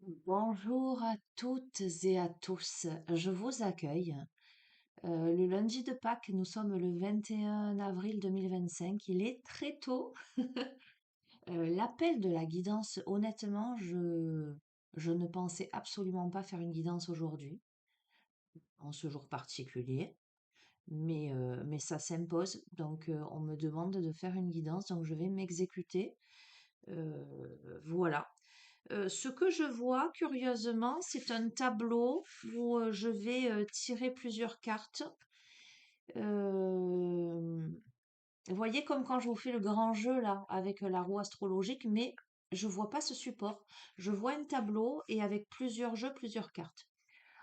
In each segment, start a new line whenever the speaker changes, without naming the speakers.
Bonjour à toutes et à tous. Je vous accueille. Le lundi de Pâques, nous sommes le 21 avril 2025. Il est très tôt. L'appel de la guidance, honnêtement, je ne pensais absolument pas faire une guidance aujourd'hui, en ce jour particulier. Mais ça s'impose. Donc, on me demande de faire une guidance, donc je vais m'exécuter. Euh, voilà. Ce que je vois, curieusement, c'est un tableau où je vais tirer plusieurs cartes. Euh, Vous voyez comme quand je vous fais le grand jeu là avec la roue astrologique, mais je vois pas ce support. Je vois un tableau et avec plusieurs jeux, plusieurs cartes.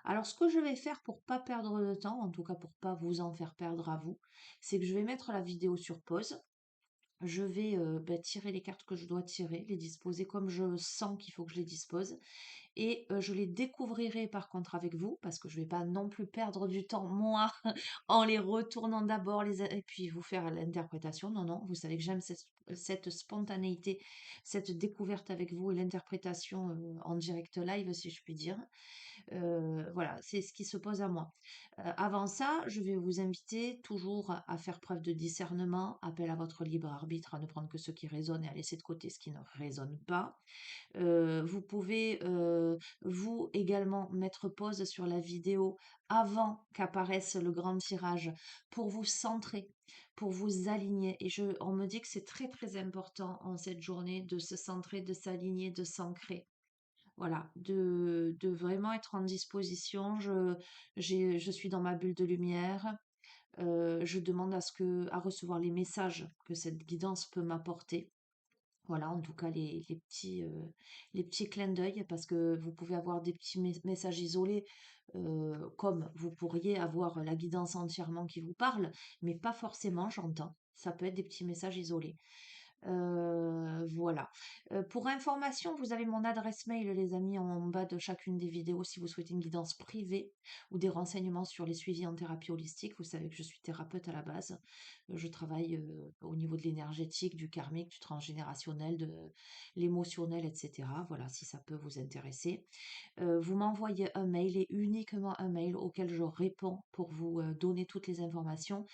Alors, ce que je vais faire pour pas perdre de temps, en tout cas pour pas vous en faire perdre à vous, c'est que je vais mettre la vidéo sur pause. Je vais tirer les cartes que je dois tirer, les disposer comme je sens qu'il faut que je les dispose. Et je les découvrirai par contre avec vous, parce que je ne vais pas non plus perdre du temps, moi, en les retournant d'abord et puis vous faire l'interprétation. Non, non, vous savez que j'aime cette spontanéité, cette découverte avec vous et l'interprétation en direct live, si je puis dire. Voilà, c'est ce qui se pose à moi. Avant ça, je vais vous inviter toujours à faire preuve de discernement, appel à votre libre arbitre, à ne prendre que ce qui résonne et à laisser de côté ce qui ne résonne pas. Vous pouvez, vous également mettre pause sur la vidéo avant qu'apparaisse le grand tirage pour vous centrer, pour vous aligner. Et on me dit que c'est très très important en cette journée de se centrer, de s'aligner, de s'ancrer. Voilà, de vraiment être en disposition. Je suis dans ma bulle de lumière. Je demande à recevoir les messages que cette guidance peut m'apporter. Voilà, en tout cas, les petits clins d'œil, parce que vous pouvez avoir des petits messages isolés, comme vous pourriez avoir la guidance entièrement qui vous parle, mais pas forcément, j'entends. Ça peut être des petits messages isolés. Voilà. Pour information, vous avez mon adresse mail, les amis, en bas de chacune des vidéos si vous souhaitez une guidance privée ou des renseignements sur les suivis en thérapie holistique. Vous savez que je suis thérapeute à la base. Je travaille au niveau de l'énergétique, du karmique, du transgénérationnel, de l'émotionnel, etc. Voilà, si ça peut vous intéresser. Vous m'envoyez un mail et uniquement un mail auquel je réponds pour vous donner toutes les informations.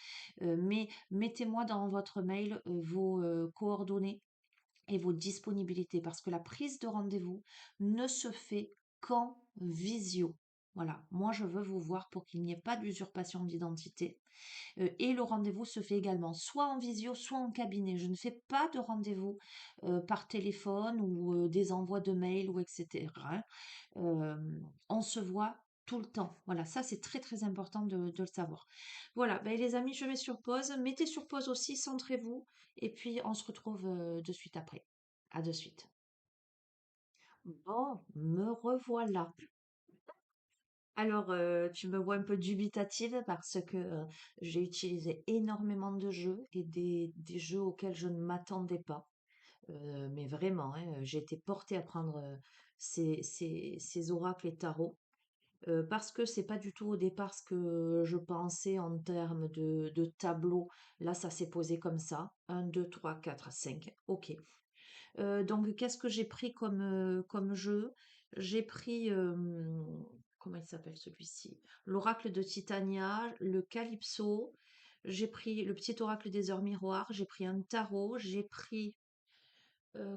Mais mettez-moi dans votre mail vos coordonnées et vos disponibilités parce que la prise de rendez-vous ne se fait qu'en visio. Voilà, moi je veux vous voir pour qu'il n'y ait pas d'usurpation d'identité. Et le rendez-vous se fait également soit en visio, soit en cabinet. Je ne fais pas de rendez-vous par téléphone ou des envois de mails ou etc. Euh, on se voit tout le temps. Voilà, ça c'est très très important de le savoir. Voilà, ben, les amis, je mets sur pause. Mettez sur pause aussi, centrez-vous. Et puis on se retrouve de suite après. À de suite. Bon, me revoilà. Alors, tu me vois un peu dubitative parce que j'ai utilisé énormément de jeux et des jeux auxquels je ne m'attendais pas. Mais vraiment, hein, j'ai été portée à prendre ces oracles et tarots. Parce que c'est pas du tout au départ ce que je pensais en termes de tableau. Là, ça s'est posé comme ça. Un, 2, 3, 4, 5. Ok. Donc, qu'est-ce que j'ai pris comme jeu? J'ai pris, comment il s'appelle celui-ci? L'oracle de Titania, le Calypso. J'ai pris le petit oracle des heures miroirs. J'ai pris un tarot. J'ai pris,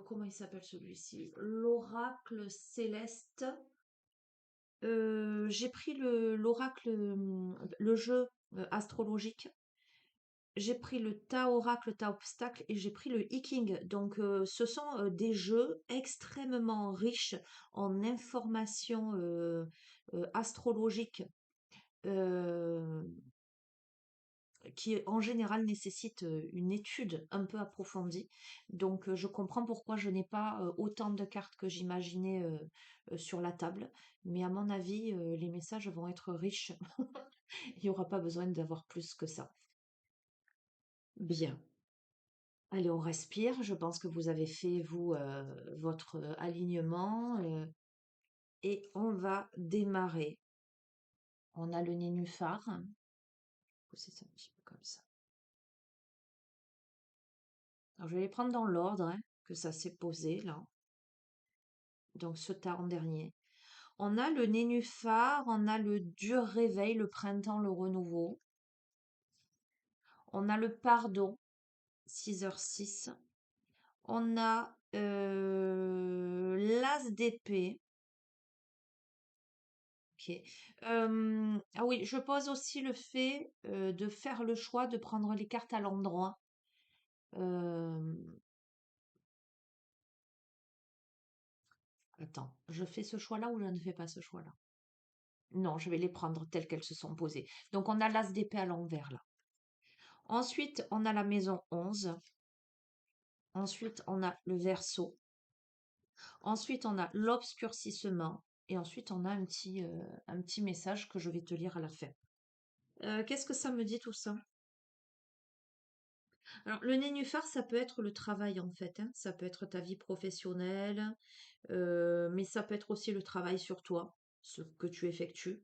comment il s'appelle celui-ci? L'oracle céleste. J'ai pris l'oracle, le jeu astrologique. J'ai pris le tas oracle, tas obstacle et j'ai pris le King. Donc, ce sont des jeux extrêmement riches en informations astrologiques euh, qui, en général, nécessitent une étude un peu approfondie. Donc, je comprends pourquoi je n'ai pas autant de cartes que j'imaginais sur la table. Mais à mon avis, les messages vont être riches. Il n'y aura pas besoin d'avoir plus que ça. Bien. Allez, on respire. Je pense que vous avez fait, vous, votre alignement. Et on va démarrer. On a le nénuphar. Pousser ça un petit peu comme ça. Alors, je vais les prendre dans l'ordre hein, que ça s'est posé, là. donc ce tas en dernier. On a le nénuphar, on a le dur réveil, le printemps, le renouveau. On a le pardon, 6h06. On a l'as d'épée. Ok. Ah oui, je pose aussi le fait de faire le choix de prendre les cartes à l'endroit. Euh, Attends, je fais ce choix-là ou je ne fais pas ce choix-là? Non, je vais les prendre telles qu'elles se sont posées. Donc on a l'as d'épée à l'envers là. Ensuite, on a la maison 11. Ensuite, on a le verso. Ensuite, on a l'obscurcissement. Et ensuite, on a un petit message que je vais te lire à la fin. Qu'est-ce que ça me dit tout ça? Alors, le nénuphar, ça peut être le travail en fait, hein. Ça peut être ta vie professionnelle, mais ça peut être aussi le travail sur toi, ce que tu effectues.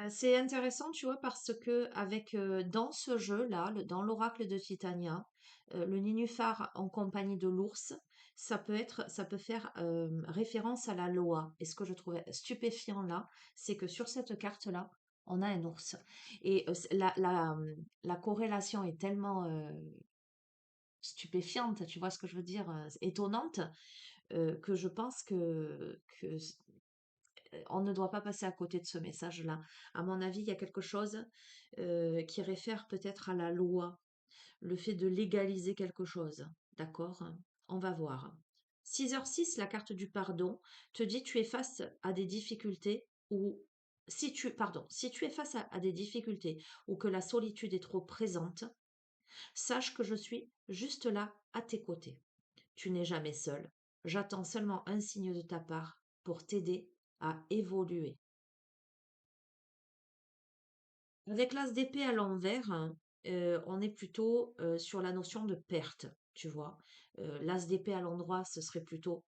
C'est intéressant, tu vois, parce que avec dans ce jeu-là, dans l'oracle de Titania, le nénuphar en compagnie de l'ours, ça peut faire référence à la Loa. Et ce que je trouvais stupéfiant là, c'est que sur cette carte-là, on a un ours. Et la corrélation est tellement stupéfiante, tu vois ce que je veux dire, étonnante, que je pense que on ne doit pas passer à côté de ce message-là. À mon avis, il y a quelque chose qui réfère peut-être à la loi, le fait de légaliser quelque chose. D'accord? On va voir. 6h06, la carte du pardon, te dit tu es face à des difficultés ou si tu es face à des difficultés ou que la solitude est trop présente, sache que je suis juste là à tes côtés. Tu n'es jamais seul. J'attends seulement un signe de ta part pour t'aider à évoluer. Avec l'as d'épée à l'envers, hein, on est plutôt sur la notion de perte, tu vois. L'as d'épée à l'endroit, ce serait plutôt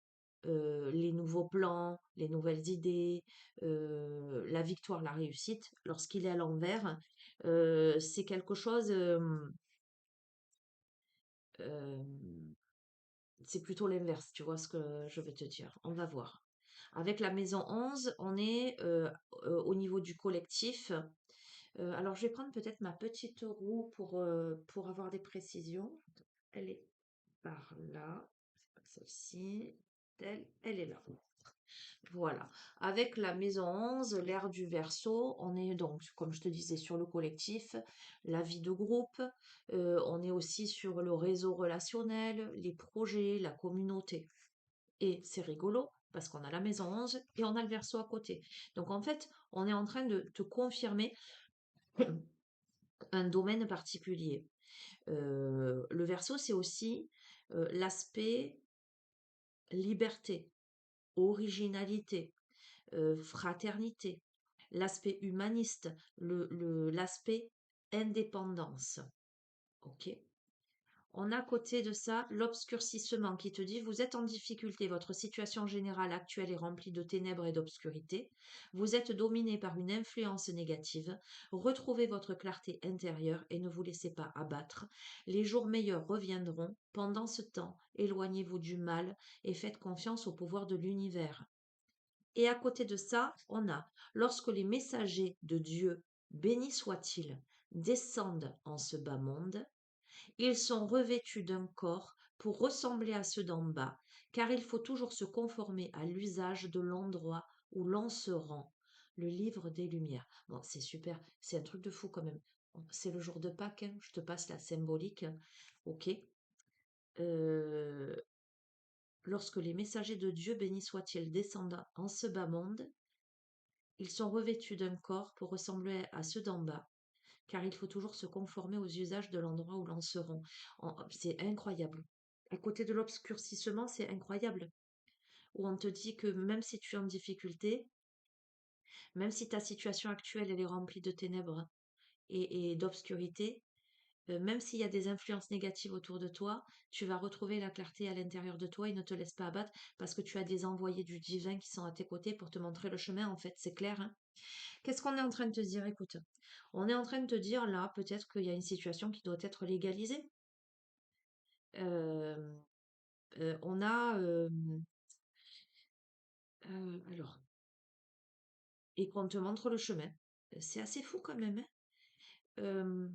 les nouveaux plans, les nouvelles idées, la victoire, la réussite. Lorsqu'il est à l'envers, c'est quelque chose, euh, c'est plutôt l'inverse, tu vois ce que je veux te dire. On va voir. Avec la maison 11, on est au niveau du collectif. Alors, je vais prendre peut-être ma petite roue pour avoir des précisions. Elle est par là. C'est pas celle-ci. Elle est là. Voilà. Avec la maison 11, l'ère du Verseau, on est donc, comme je te disais, sur le collectif, la vie de groupe. On est aussi sur le réseau relationnel, les projets, la communauté. Et c'est rigolo parce qu'on a la maison 11 et on a le Verseau à côté. Donc en fait, on est en train de te confirmer un domaine particulier. Le Verseau, c'est aussi l'aspect liberté, originalité, fraternité, l'aspect humaniste, l'aspect indépendance. Ok? On a à côté de ça l'obscurcissement qui te dit vous êtes en difficulté, votre situation générale actuelle est remplie de ténèbres et d'obscurité, vous êtes dominé par une influence négative, retrouvez votre clarté intérieure et ne vous laissez pas abattre. Les jours meilleurs reviendront, pendant ce temps, éloignez-vous du mal et faites confiance au pouvoir de l'univers. Et à côté de ça, on a lorsque les messagers de Dieu, bénis soient-ils, descendent en ce bas monde, ils sont revêtus d'un corps pour ressembler à ceux d'en bas, car il faut toujours se conformer à l'usage de l'endroit où l'on se rend. Le livre des Lumières. Bon, c'est super, c'est un truc de fou quand même. C'est le jour de Pâques, hein, je te passe la symbolique. Ok. Euh, Lorsque les messagers de Dieu, bénis soient-ils, descendent en ce bas monde, ils sont revêtus d'un corps pour ressembler à ceux d'en bas, car il faut toujours se conformer aux usages de l'endroit où l'on se rend. C'est incroyable. À côté de l'obscurcissement, c'est incroyable. Où on te dit que même si tu es en difficulté, même si ta situation actuelle elle est remplie de ténèbres et d'obscurité, même s'il y a des influences négatives autour de toi, tu vas retrouver la clarté à l'intérieur de toi et ne te laisse pas abattre parce que tu as des envoyés du divin qui sont à tes côtés pour te montrer le chemin, en fait, c'est clair, hein. Qu'est-ce qu'on est en train de te dire? Écoute, on est en train de te dire là, peut-être qu'il y a une situation qui doit être légalisée. Euh, on a, alors, et qu'on te montre le chemin. C'est assez fou quand même, hein. Euh,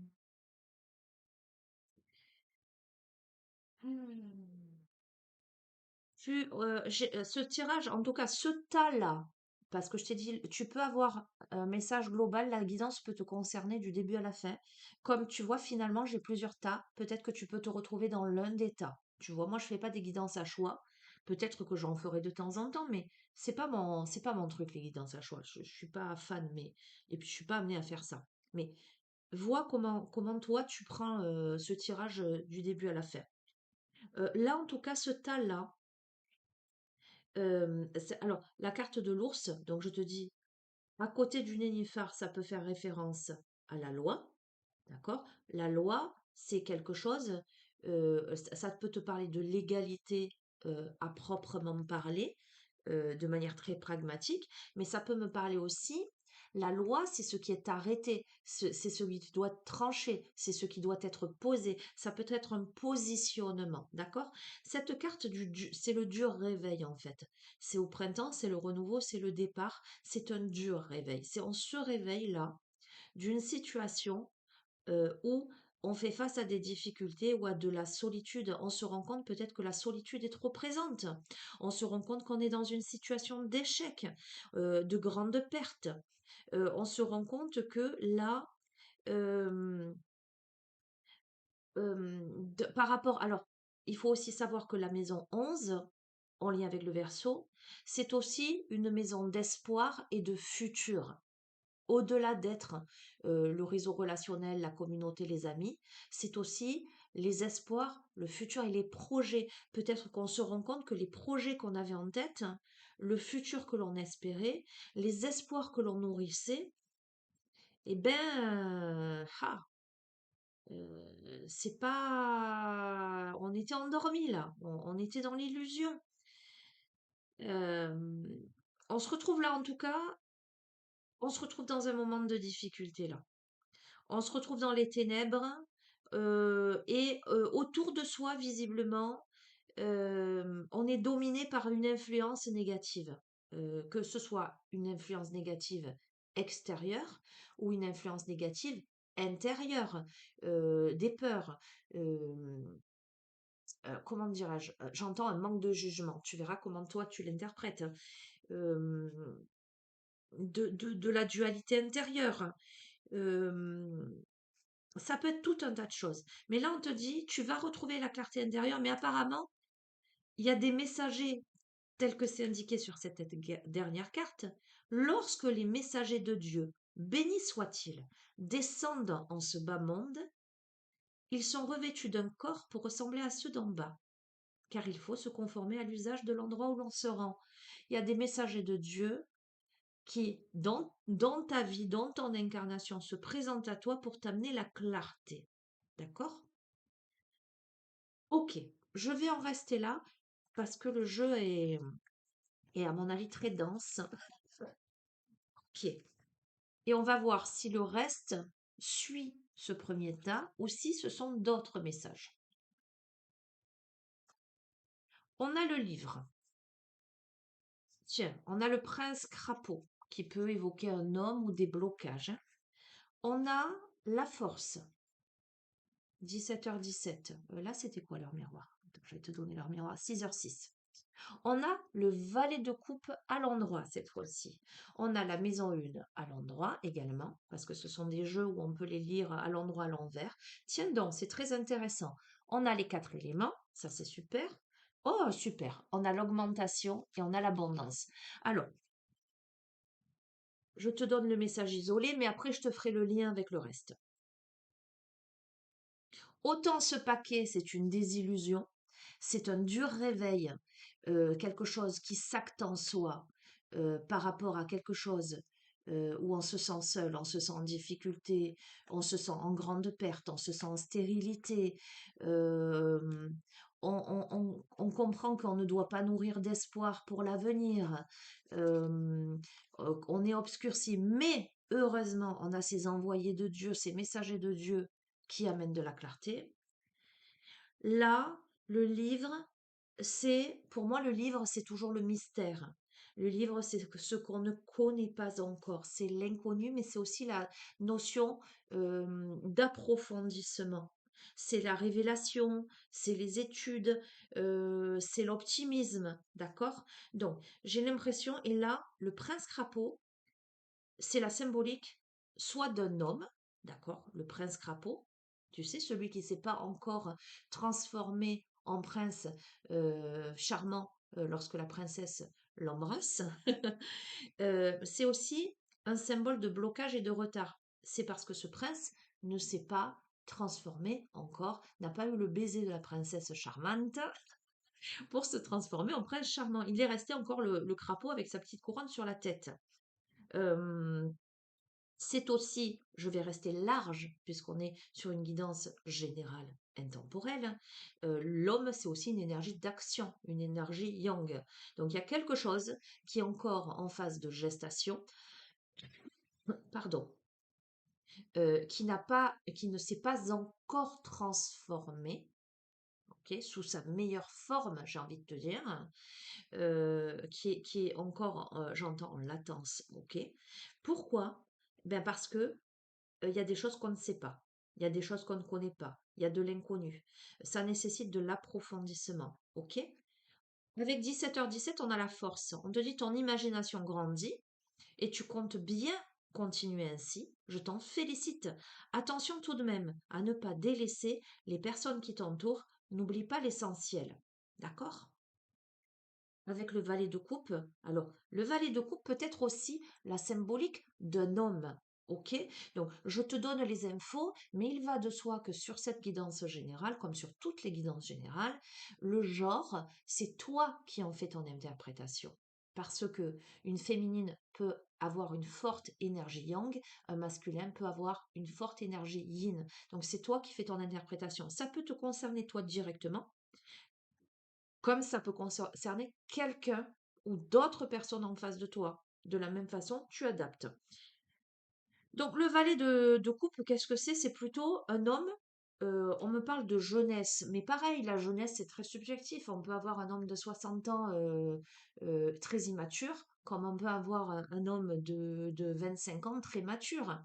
hmm. Ce tirage, en tout cas ce tas-là, parce que je t'ai dit, tu peux avoir un message global, la guidance peut te concerner du début à la fin. Comme tu vois, finalement, j'ai plusieurs tas. Peut-être que tu peux te retrouver dans l'un des tas. Tu vois, moi, je fais pas des guidances à choix. Peut-être que j'en ferai de temps en temps, mais c'est pas mon truc, les guidances à choix. Je suis pas fan, mais, et puis je suis pas amenée à faire ça. Mais vois comment toi, tu prends ce tirage du début à la fin. Là, en tout cas, ce tas-là, alors, la carte de l'ours, donc je te dis, à côté du nénuphar, ça peut faire référence à la loi, d'accord? La loi, c'est quelque chose, ça peut te parler de l'égalité à proprement parler, de manière très pragmatique, mais ça peut me parler aussi, la loi, c'est ce qui est arrêté, c'est celui qui doit être tranché, c'est ce qui doit être posé, ça peut être un positionnement, d'accord? Cette carte, c'est le dur réveil en fait. C'est au printemps, c'est le renouveau, c'est le départ, c'est un dur réveil. C'est on se réveille là d'une situation où on fait face à des difficultés ou à de la solitude. On se rend compte peut-être que la solitude est trop présente. On se rend compte qu'on est dans une situation d'échec, de grande perte. On se rend compte que là, euh, par rapport... Alors, il faut aussi savoir que la maison 11, en lien avec le Verseau, c'est aussi une maison d'espoir et de futur. Au-delà d'être le réseau relationnel, la communauté, les amis, c'est aussi les espoirs, le futur et les projets. Peut-être qu'on se rend compte que les projets qu'on avait en tête, le futur que l'on espérait, les espoirs que l'on nourrissait, eh ben, c'est pas... On était endormi là, on était dans l'illusion. Euh, on se retrouve là en tout cas, on se retrouve dans un moment de difficulté là. On se retrouve dans les ténèbres et autour de soi, visiblement, on est dominé par une influence négative. Que ce soit une influence négative extérieure ou une influence négative intérieure, des peurs. Comment dirais-je? J'entends un manque de jugement. Tu verras comment toi tu l'interprètes. Euh, de la dualité intérieure. Euh, Ça peut être tout un tas de choses. Mais là, on te dit, tu vas retrouver la clarté intérieure, mais apparemment, il y a des messagers, tels que c'est indiqué sur cette dernière carte. Lorsque les messagers de Dieu, bénis soient-ils, descendent en ce bas monde, ils sont revêtus d'un corps pour ressembler à ceux d'en bas, car il faut se conformer à l'usage de l'endroit où l'on se rend. Il y a des messagers de Dieu qui, dans ta vie, dans ton incarnation, se présentent à toi pour t'amener la clarté. D'accord? Ok, je vais en rester là parce que le jeu est à mon avis très dense. Ok. Et on va voir si le reste suit ce premier tas ou si ce sont d'autres messages. On a le livre. Tiens, on a le prince crapaud qui peut évoquer un homme ou des blocages. On a la force. 17h17. Là, c'était quoi leur miroir? Attends, je vais te donner leur miroir. 6h06. On a le valet de coupe à l'endroit cette fois-ci. On a la maison 1 à l'endroit également, parce que ce sont des jeux où on peut les lire à l'endroit, à l'envers. Tiens donc, c'est très intéressant. On a les 4 éléments, ça c'est super. Oh, super. On a l'augmentation et on a l'abondance. Alors, je te donne le message isolé, mais après je te ferai le lien avec le reste. Autant ce paquet, c'est une désillusion, c'est un dur réveil, quelque chose qui s'acte en soi par rapport à quelque chose. où on se sent seul, on se sent en difficulté, on se sent en grande perte, on se sent en stérilité, euh, on comprend qu'on ne doit pas nourrir d'espoir pour l'avenir, euh, on est obscurci, mais heureusement, on a ces envoyés de Dieu, ces messagers de Dieu qui amènent de la clarté. Là, le livre, pour moi, le livre, c'est toujours le mystère. Le livre, c'est ce qu'on ne connaît pas encore. C'est l'inconnu, mais c'est aussi la notion d'approfondissement. C'est la révélation, c'est les études, c'est l'optimisme, d'accord? Donc, j'ai l'impression, et là, le prince crapaud, c'est la symbolique soit d'un homme, d'accord, le prince crapaud, tu sais, celui qui ne s'est pas encore transformé en prince charmant lorsque la princesse l'embrasse. C'est aussi un symbole de blocage et de retard. C'est parce que ce prince ne s'est pas transformé encore, n'a pas eu le baiser de la princesse charmante pour se transformer en prince charmant. Il est resté encore le crapaud avec sa petite couronne sur la tête. Euh, c'est aussi, je vais rester large puisqu'on est sur une guidance générale intemporelle, l'homme c'est aussi une énergie d'action, une énergie yang. Donc il y a quelque chose qui est encore en phase de gestation, pardon, qui ne s'est pas encore transformé, ok, sous sa meilleure forme, j'ai envie de te dire, qui est encore, j'entends, en latence, ok. Pourquoi? Ben parce que il y a des choses qu'on ne sait pas. Il y a des choses qu'on ne connaît pas. Il y a de l'inconnu. Ça nécessite de l'approfondissement. OK? Avec 17h17, on a la force. On te dit ton imagination grandit et tu comptes bien continuer ainsi. Je t'en félicite. Attention tout de même à ne pas délaisser les personnes qui t'entourent. N'oublie pas l'essentiel. D'accord? Avec le valet de coupe. Alors, le valet de coupe peut être aussi la symbolique d'un homme. Ok? Donc, je te donne les infos, mais il va de soi que sur cette guidance générale, comme sur toutes les guidances générales, le genre, c'est toi qui en fais ton interprétation. Parce que une féminine peut avoir une forte énergie yang, un masculin peut avoir une forte énergie yin. Donc, c'est toi qui fais ton interprétation. Ça peut te concerner toi directement, comme ça peut concerner quelqu'un ou d'autres personnes en face de toi. De la même façon, tu adaptes. Donc le valet de coupe, qu'est-ce que c'est? C'est plutôt un homme. On me parle de jeunesse, mais pareil, la jeunesse, c'est très subjectif. On peut avoir un homme de 60 ans très immature, comme on peut avoir un homme de 25 ans très mature.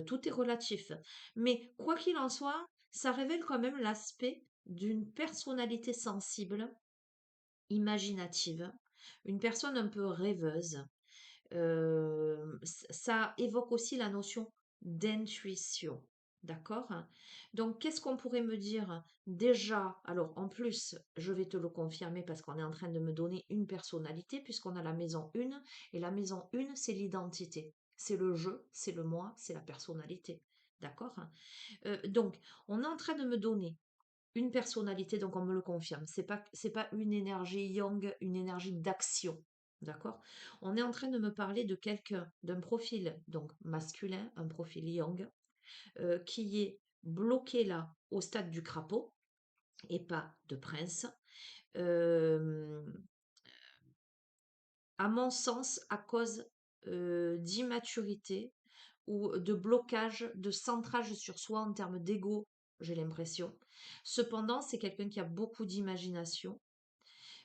Tout est relatif. Mais quoi qu'il en soit, ça révèle quand même l'aspect d'une personnalité sensible, imaginative, une personne un peu rêveuse. Ça évoque aussi la notion d'intuition. D'accord? Donc, qu'est-ce qu'on pourrait me dire? Déjà, alors en plus, je vais te le confirmer parce qu'on est en train de me donner une personnalité, puisqu'on a la maison 1, et la maison 1, c'est l'identité. C'est le jeu, c'est le moi, c'est la personnalité. D'accord? Donc, on est en train de me donner une personnalité, donc on me le confirme. C'est pas une énergie yang, une énergie d'action. D'accord? On est en train de me parler de quelqu'un, d'un profil donc masculin, un profil yang, qui est bloqué là au stade du crapaud et pas de prince. Euh, à mon sens, à cause d'immaturité ou de blocage, de centrage sur soi en termes d'ego, j'ai l'impression. Cependant, c'est quelqu'un qui a beaucoup d'imagination,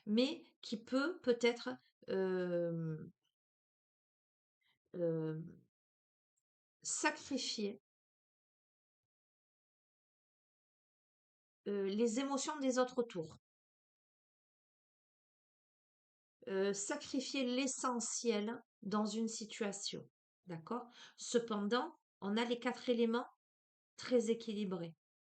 mais qui peut peut-être euh, euh, sacrifier les émotions des autres autour, sacrifier l'essentiel dans une situation. D'accord? Cependant, on a les 4 éléments très équilibrés.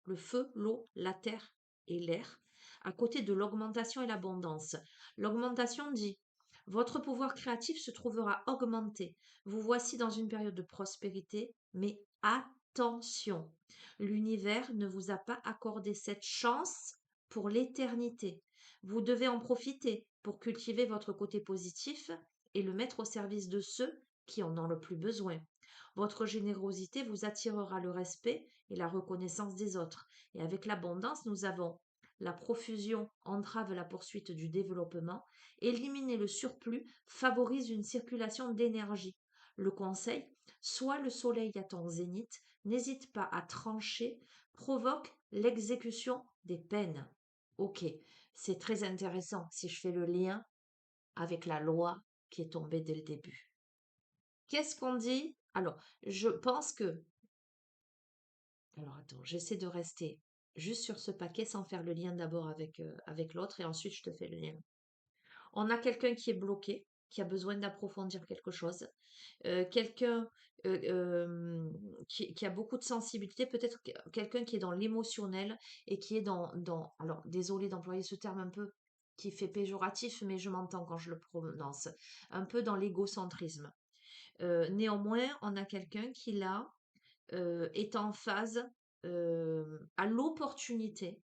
Le feu, l'eau, la terre et l'air, à côté de l'augmentation et l'abondance. L'augmentation dit, votre pouvoir créatif se trouvera augmenté. Vous voici dans une période de prospérité, mais attention, l'univers ne vous a pas accordé cette chance pour l'éternité. Vous devez en profiter pour cultiver votre côté positif et le mettre au service de ceux qui en ont le plus besoin. Votre générosité vous attirera le respect et la reconnaissance des autres. Et avec l'abondance, nous avons la profusion entrave la poursuite du développement, éliminer le surplus favorise une circulation d'énergie. Le conseil, soit le soleil à ton zénith, n'hésite pas à trancher, provoque l'exécution des peines. Ok, c'est très intéressant si je fais le lien avec la loi qui est tombée dès le début. Qu'est-ce qu'on dit? Alors, je pense que... Alors, attends, j'essaie de rester juste sur ce paquet sans faire le lien d'abord avec l'autre et ensuite je te fais le lien. On a quelqu'un qui est bloqué, qui a besoin d'approfondir quelque chose, quelqu'un qui a beaucoup de sensibilité, peut-être quelqu'un qui est dans l'émotionnel et qui est alors désolé d'employer ce terme un peu qui fait péjoratif, mais je m'entends quand je le prononce, un peu dans l'égocentrisme. Néanmoins, on a quelqu'un qui là est en phase, à l'opportunité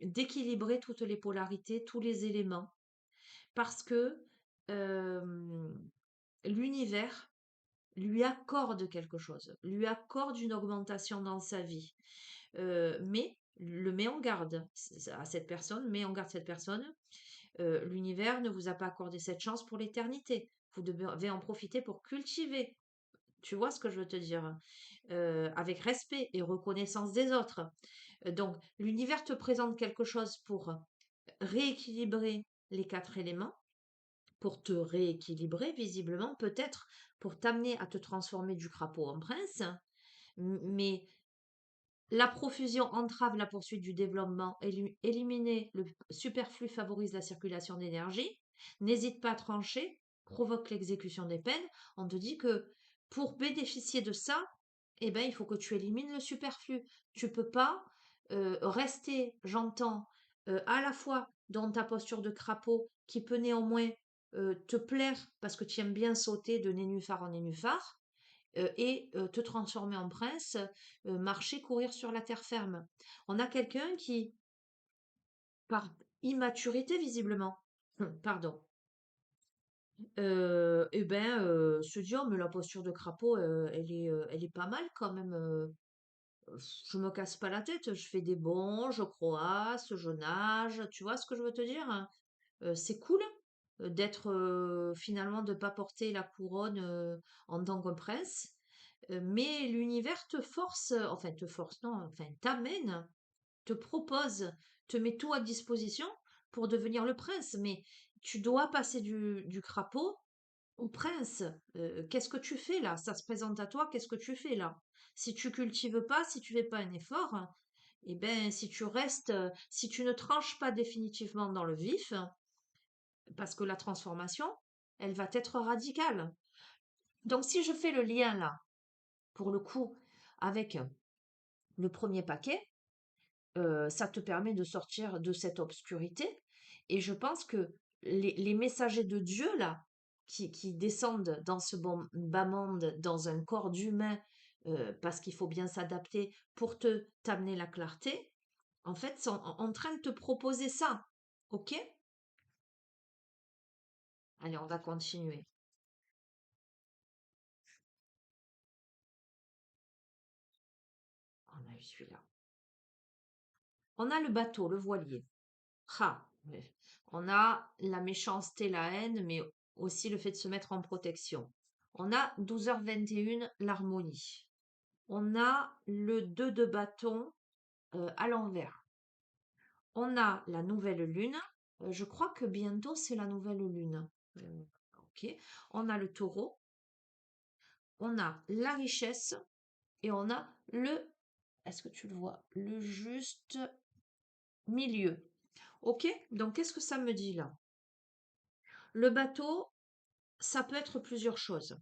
d'équilibrer toutes les polarités, tous les éléments, parce que euh, l'univers lui accorde quelque chose, lui accorde une augmentation dans sa vie, mais le met en garde à cette personne, met en garde cette personne. L'univers ne vous a pas accordé cette chance pour l'éternité. Vous devez en profiter pour cultiver. Tu vois ce que je veux te dire? Avec respect et reconnaissance des autres. Donc, l'univers te présente quelque chose pour rééquilibrer les quatre éléments, pour te rééquilibrer visiblement, peut-être pour t'amener à te transformer du crapaud en prince, mais la profusion entrave la poursuite du développement, éliminer le superflu favorise la circulation d'énergie, n'hésite pas à trancher, provoque l'exécution des peines. On te dit que pour bénéficier de ça, eh ben, il faut que tu élimines le superflu. Tu peux pas rester, j'entends, à la fois dans ta posture de crapaud qui peut néanmoins te plaire parce que tu aimes bien sauter de nénuphar en nénuphar, et te transformer en prince, marcher, courir sur la terre ferme. On a quelqu'un qui, par immaturité visiblement, pardon, se dit: «Oh mais la posture de crapaud, elle est pas mal quand même, je me casse pas la tête, je fais des bonds, je croasse, je nage». Tu vois ce que je veux te dire? C'est cool, d'être, finalement de pas porter la couronne, en tant que prince, mais l'univers te force, enfin te force, non, enfin t'amène, te propose, te met tout à disposition pour devenir le prince. Mais tu dois passer du crapaud au prince. Qu'est-ce que tu fais là? Ça se présente à toi, qu'est-ce que tu fais là? Si tu cultives pas, si tu fais pas un effort, eh ben si tu restes, si tu ne tranches pas définitivement dans le vif, parce que la transformation, elle va être radicale. Donc si je fais le lien là, pour le coup, avec le premier paquet, ça te permet de sortir de cette obscurité. Et je pense que les messagers de Dieu, là, qui descendent dans ce bas monde, dans un corps d'humain, parce qu'il faut bien s'adapter pour t'amener la clarté, en fait, sont en train de te proposer ça. OK? Allez, on va continuer. On a eu celui-là. On a le bateau, le voilier. Ah, ouais. On a la méchanceté, la haine, mais aussi le fait de se mettre en protection. On a 12h21, l'harmonie. On a le 2 de bâton à l'envers. On a la nouvelle lune. Je crois que bientôt c'est la nouvelle lune. Ok. On a le taureau. On a la richesse. Et on a le... Est-ce que tu le vois? Le juste milieu. Ok. Donc qu'est-ce que ça me dit là? Le bateau, ça peut être plusieurs choses.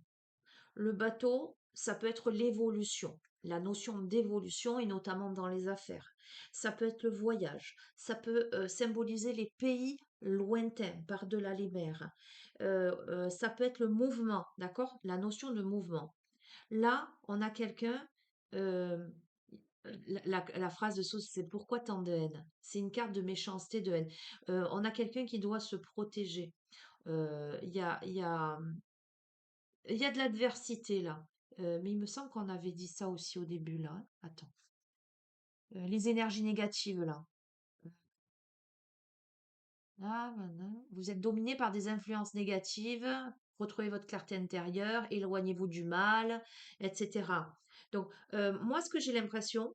Le bateau, ça peut être l'évolution, la notion d'évolution et notamment dans les affaires. Ça peut être le voyage, ça peut symboliser les pays lointains par-delà les mers. Ça peut être le mouvement, d'accord? La notion de mouvement. Là, on a quelqu'un, euh, la phrase de Seuss, c'est pourquoi tant de haine? C'est une carte de méchanceté, de haine. On a quelqu'un qui doit se protéger. Il y a de l'adversité là. Mais il me semble qu'on avait dit ça aussi au début là. Attends. Les énergies négatives là. Ah, maintenant, vous êtes dominé par des influences négatives, retrouvez votre clarté intérieure, éloignez-vous du mal, etc. Donc, moi, ce que j'ai l'impression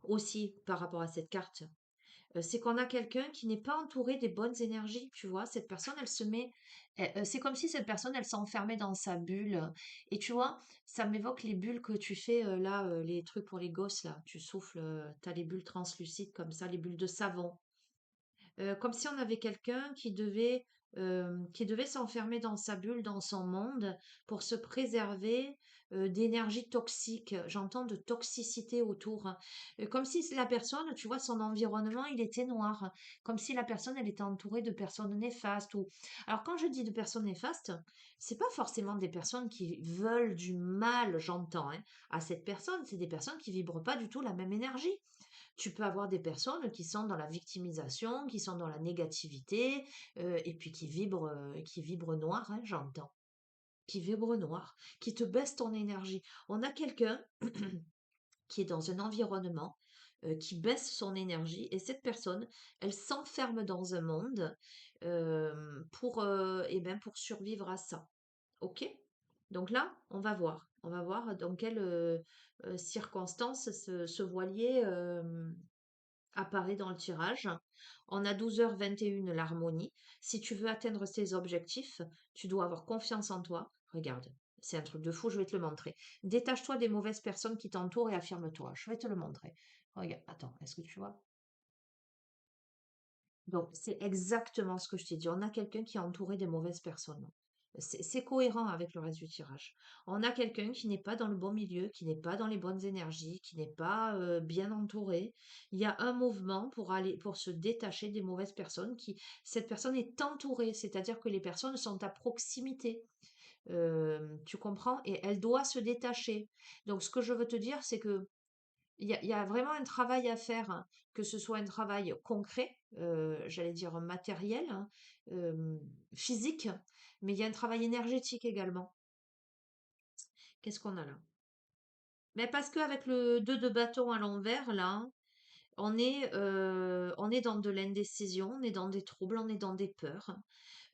aussi par rapport à cette carte, c'est qu'on a quelqu'un qui n'est pas entouré des bonnes énergies, tu vois. Cette personne, elle se met, c'est comme si cette personne, elle s'enfermait dans sa bulle. Et tu vois, ça m'évoque les bulles que tu fais là, les trucs pour les gosses là. Tu souffles, t'as les bulles translucides comme ça, les bulles de savon. Comme si on avait quelqu'un qui devait s'enfermer dans sa bulle, dans son monde, pour se préserver d'énergie toxique. J'entends de toxicité autour. Comme si la personne, tu vois, son environnement, il était noir. Comme si la personne, elle était entourée de personnes néfastes. Alors quand je dis de personnes néfastes, c'est pas forcément des personnes qui veulent du mal, j'entends, hein, à cette personne. C'est des personnes qui vibrent pas du tout la même énergie. Tu peux avoir des personnes qui sont dans la victimisation, qui sont dans la négativité, et puis qui vibrent noir, hein, j'entends, qui vibrent noir, qui te baissent ton énergie. On a quelqu'un qui est dans un environnement qui baisse son énergie, et cette personne, elle s'enferme dans un monde eh ben, pour survivre à ça. Ok? Donc là, on va voir dans quelles circonstances ce voilier apparaît dans le tirage. On a 12h21 l'harmonie. Si tu veux atteindre tes objectifs, tu dois avoir confiance en toi. Regarde, c'est un truc de fou, je vais te le montrer. Détache-toi des mauvaises personnes qui t'entourent et affirme-toi. Je vais te le montrer. Regarde, attends, est-ce que tu vois? Donc, c'est exactement ce que je t'ai dit. On a quelqu'un qui est entouré des mauvaises personnes. C'est cohérent avec le reste du tirage. On a quelqu'un qui n'est pas dans le bon milieu, qui n'est pas dans les bonnes énergies, qui n'est pas bien entouré. Il y a un mouvement pour aller, pour se détacher des mauvaises personnes. Cette personne est entourée, c'est-à-dire que les personnes sont à proximité. Tu comprends? Et elle doit se détacher. Donc, ce que je veux te dire, c'est que il y a vraiment un travail à faire, hein, que ce soit un travail concret, j'allais dire matériel, hein, physique, mais il y a un travail énergétique également. Qu'est-ce qu'on a là? Mais parce qu'avec le 2 de bâton à l'envers, là, on est dans de l'indécision, on est dans des troubles, on est dans des peurs.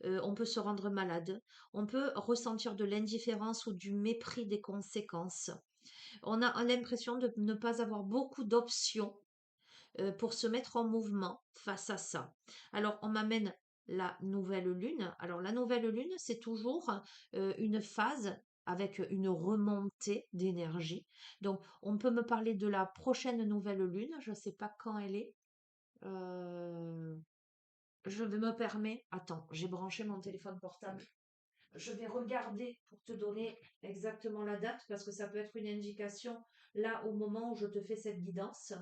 On peut se rendre malade, on peut ressentir de l'indifférence ou du mépris des conséquences. On a l'impression de ne pas avoir beaucoup d'options pour se mettre en mouvement face à ça. Alors, on m'amène la nouvelle lune. Alors, la nouvelle lune, c'est toujours une phase avec une remontée d'énergie. Donc, on peut me parler de la prochaine nouvelle lune. Je ne sais pas quand elle est. Euh, je vais me permettre. Attends, j'ai branché mon téléphone portable. Je vais regarder pour te donner exactement la date parce que ça peut être une indication là au moment où je te fais cette guidance.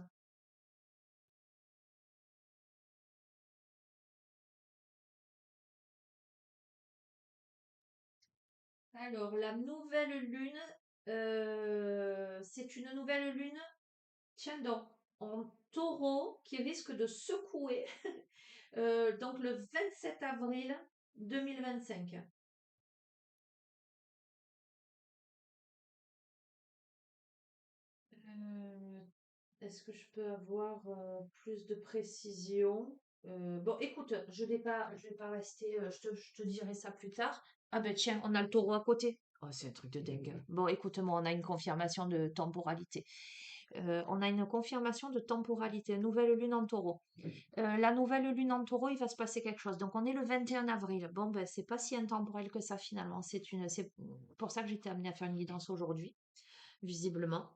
Alors, la nouvelle lune, c'est une nouvelle lune, tiens donc, en taureau qui risque de secouer, donc le 27 avril 2025. Euh, Est-ce que je peux avoir plus de précision? Bon, écoute, je vais pas rester, je te dirai ça plus tard. Ah ben tiens, on a le taureau à côté. Oh, c'est un truc de dingue. Bon, écoute-moi, on a une confirmation de temporalité. On a une confirmation de temporalité, nouvelle lune en taureau. La nouvelle lune en taureau, il va se passer quelque chose. Donc, on est le 21 avril. Bon, ben, c'est pas si intemporel que ça finalement. C'est pour ça que j'étais amenée à faire une guidance aujourd'hui, visiblement.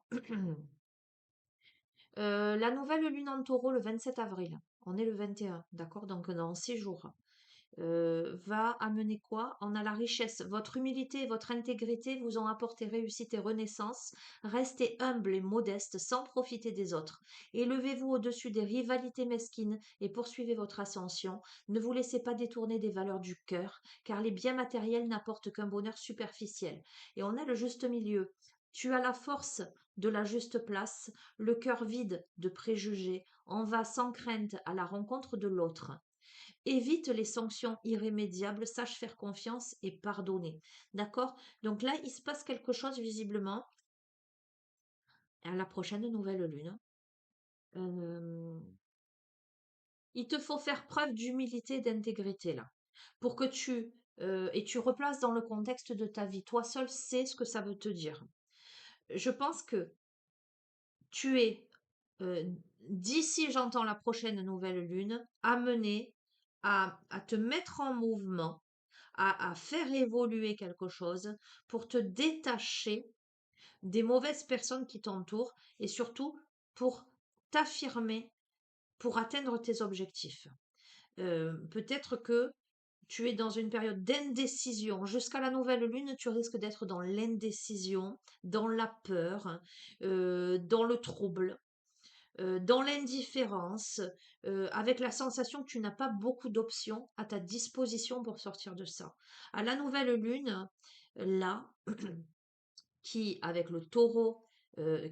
La nouvelle lune en taureau, le 27 avril. On est le 21, d'accord? Donc, dans 6 jours. Va amener quoi? On a la richesse. Votre humilité et votre intégrité vous ont apporté réussite et renaissance. Restez humble et modeste sans profiter des autres. Élevez-vous au-dessus des rivalités mesquines et poursuivez votre ascension. Ne vous laissez pas détourner des valeurs du cœur, car les biens matériels n'apportent qu'un bonheur superficiel. Et on a le juste milieu. Tu as la force de la juste place, le cœur vide de préjugés. On va sans crainte à la rencontre de l'autre. évite les sanctions irrémédiables, sache faire confiance et pardonner. D'accord? Donc là, il se passe quelque chose visiblement à la prochaine nouvelle lune. Euh, il te faut faire preuve d'humilité et d'intégrité là, pour que et tu replaces dans le contexte de ta vie. Toi seul sais ce que ça veut te dire. Je pense que tu es, euh, d'ici j'entends la prochaine nouvelle lune, amené à te mettre en mouvement, à faire évoluer quelque chose pour te détacher des mauvaises personnes qui t'entourent et surtout pour t'affirmer, pour atteindre tes objectifs. Peut-être que tu es dans une période d'indécision. Jusqu'à la nouvelle lune, tu risques d'être dans l'indécision, dans la peur, dans le trouble, dans l'indifférence, avec la sensation que tu n'as pas beaucoup d'options à ta disposition pour sortir de ça. À la nouvelle lune, là, qui, avec le taureau,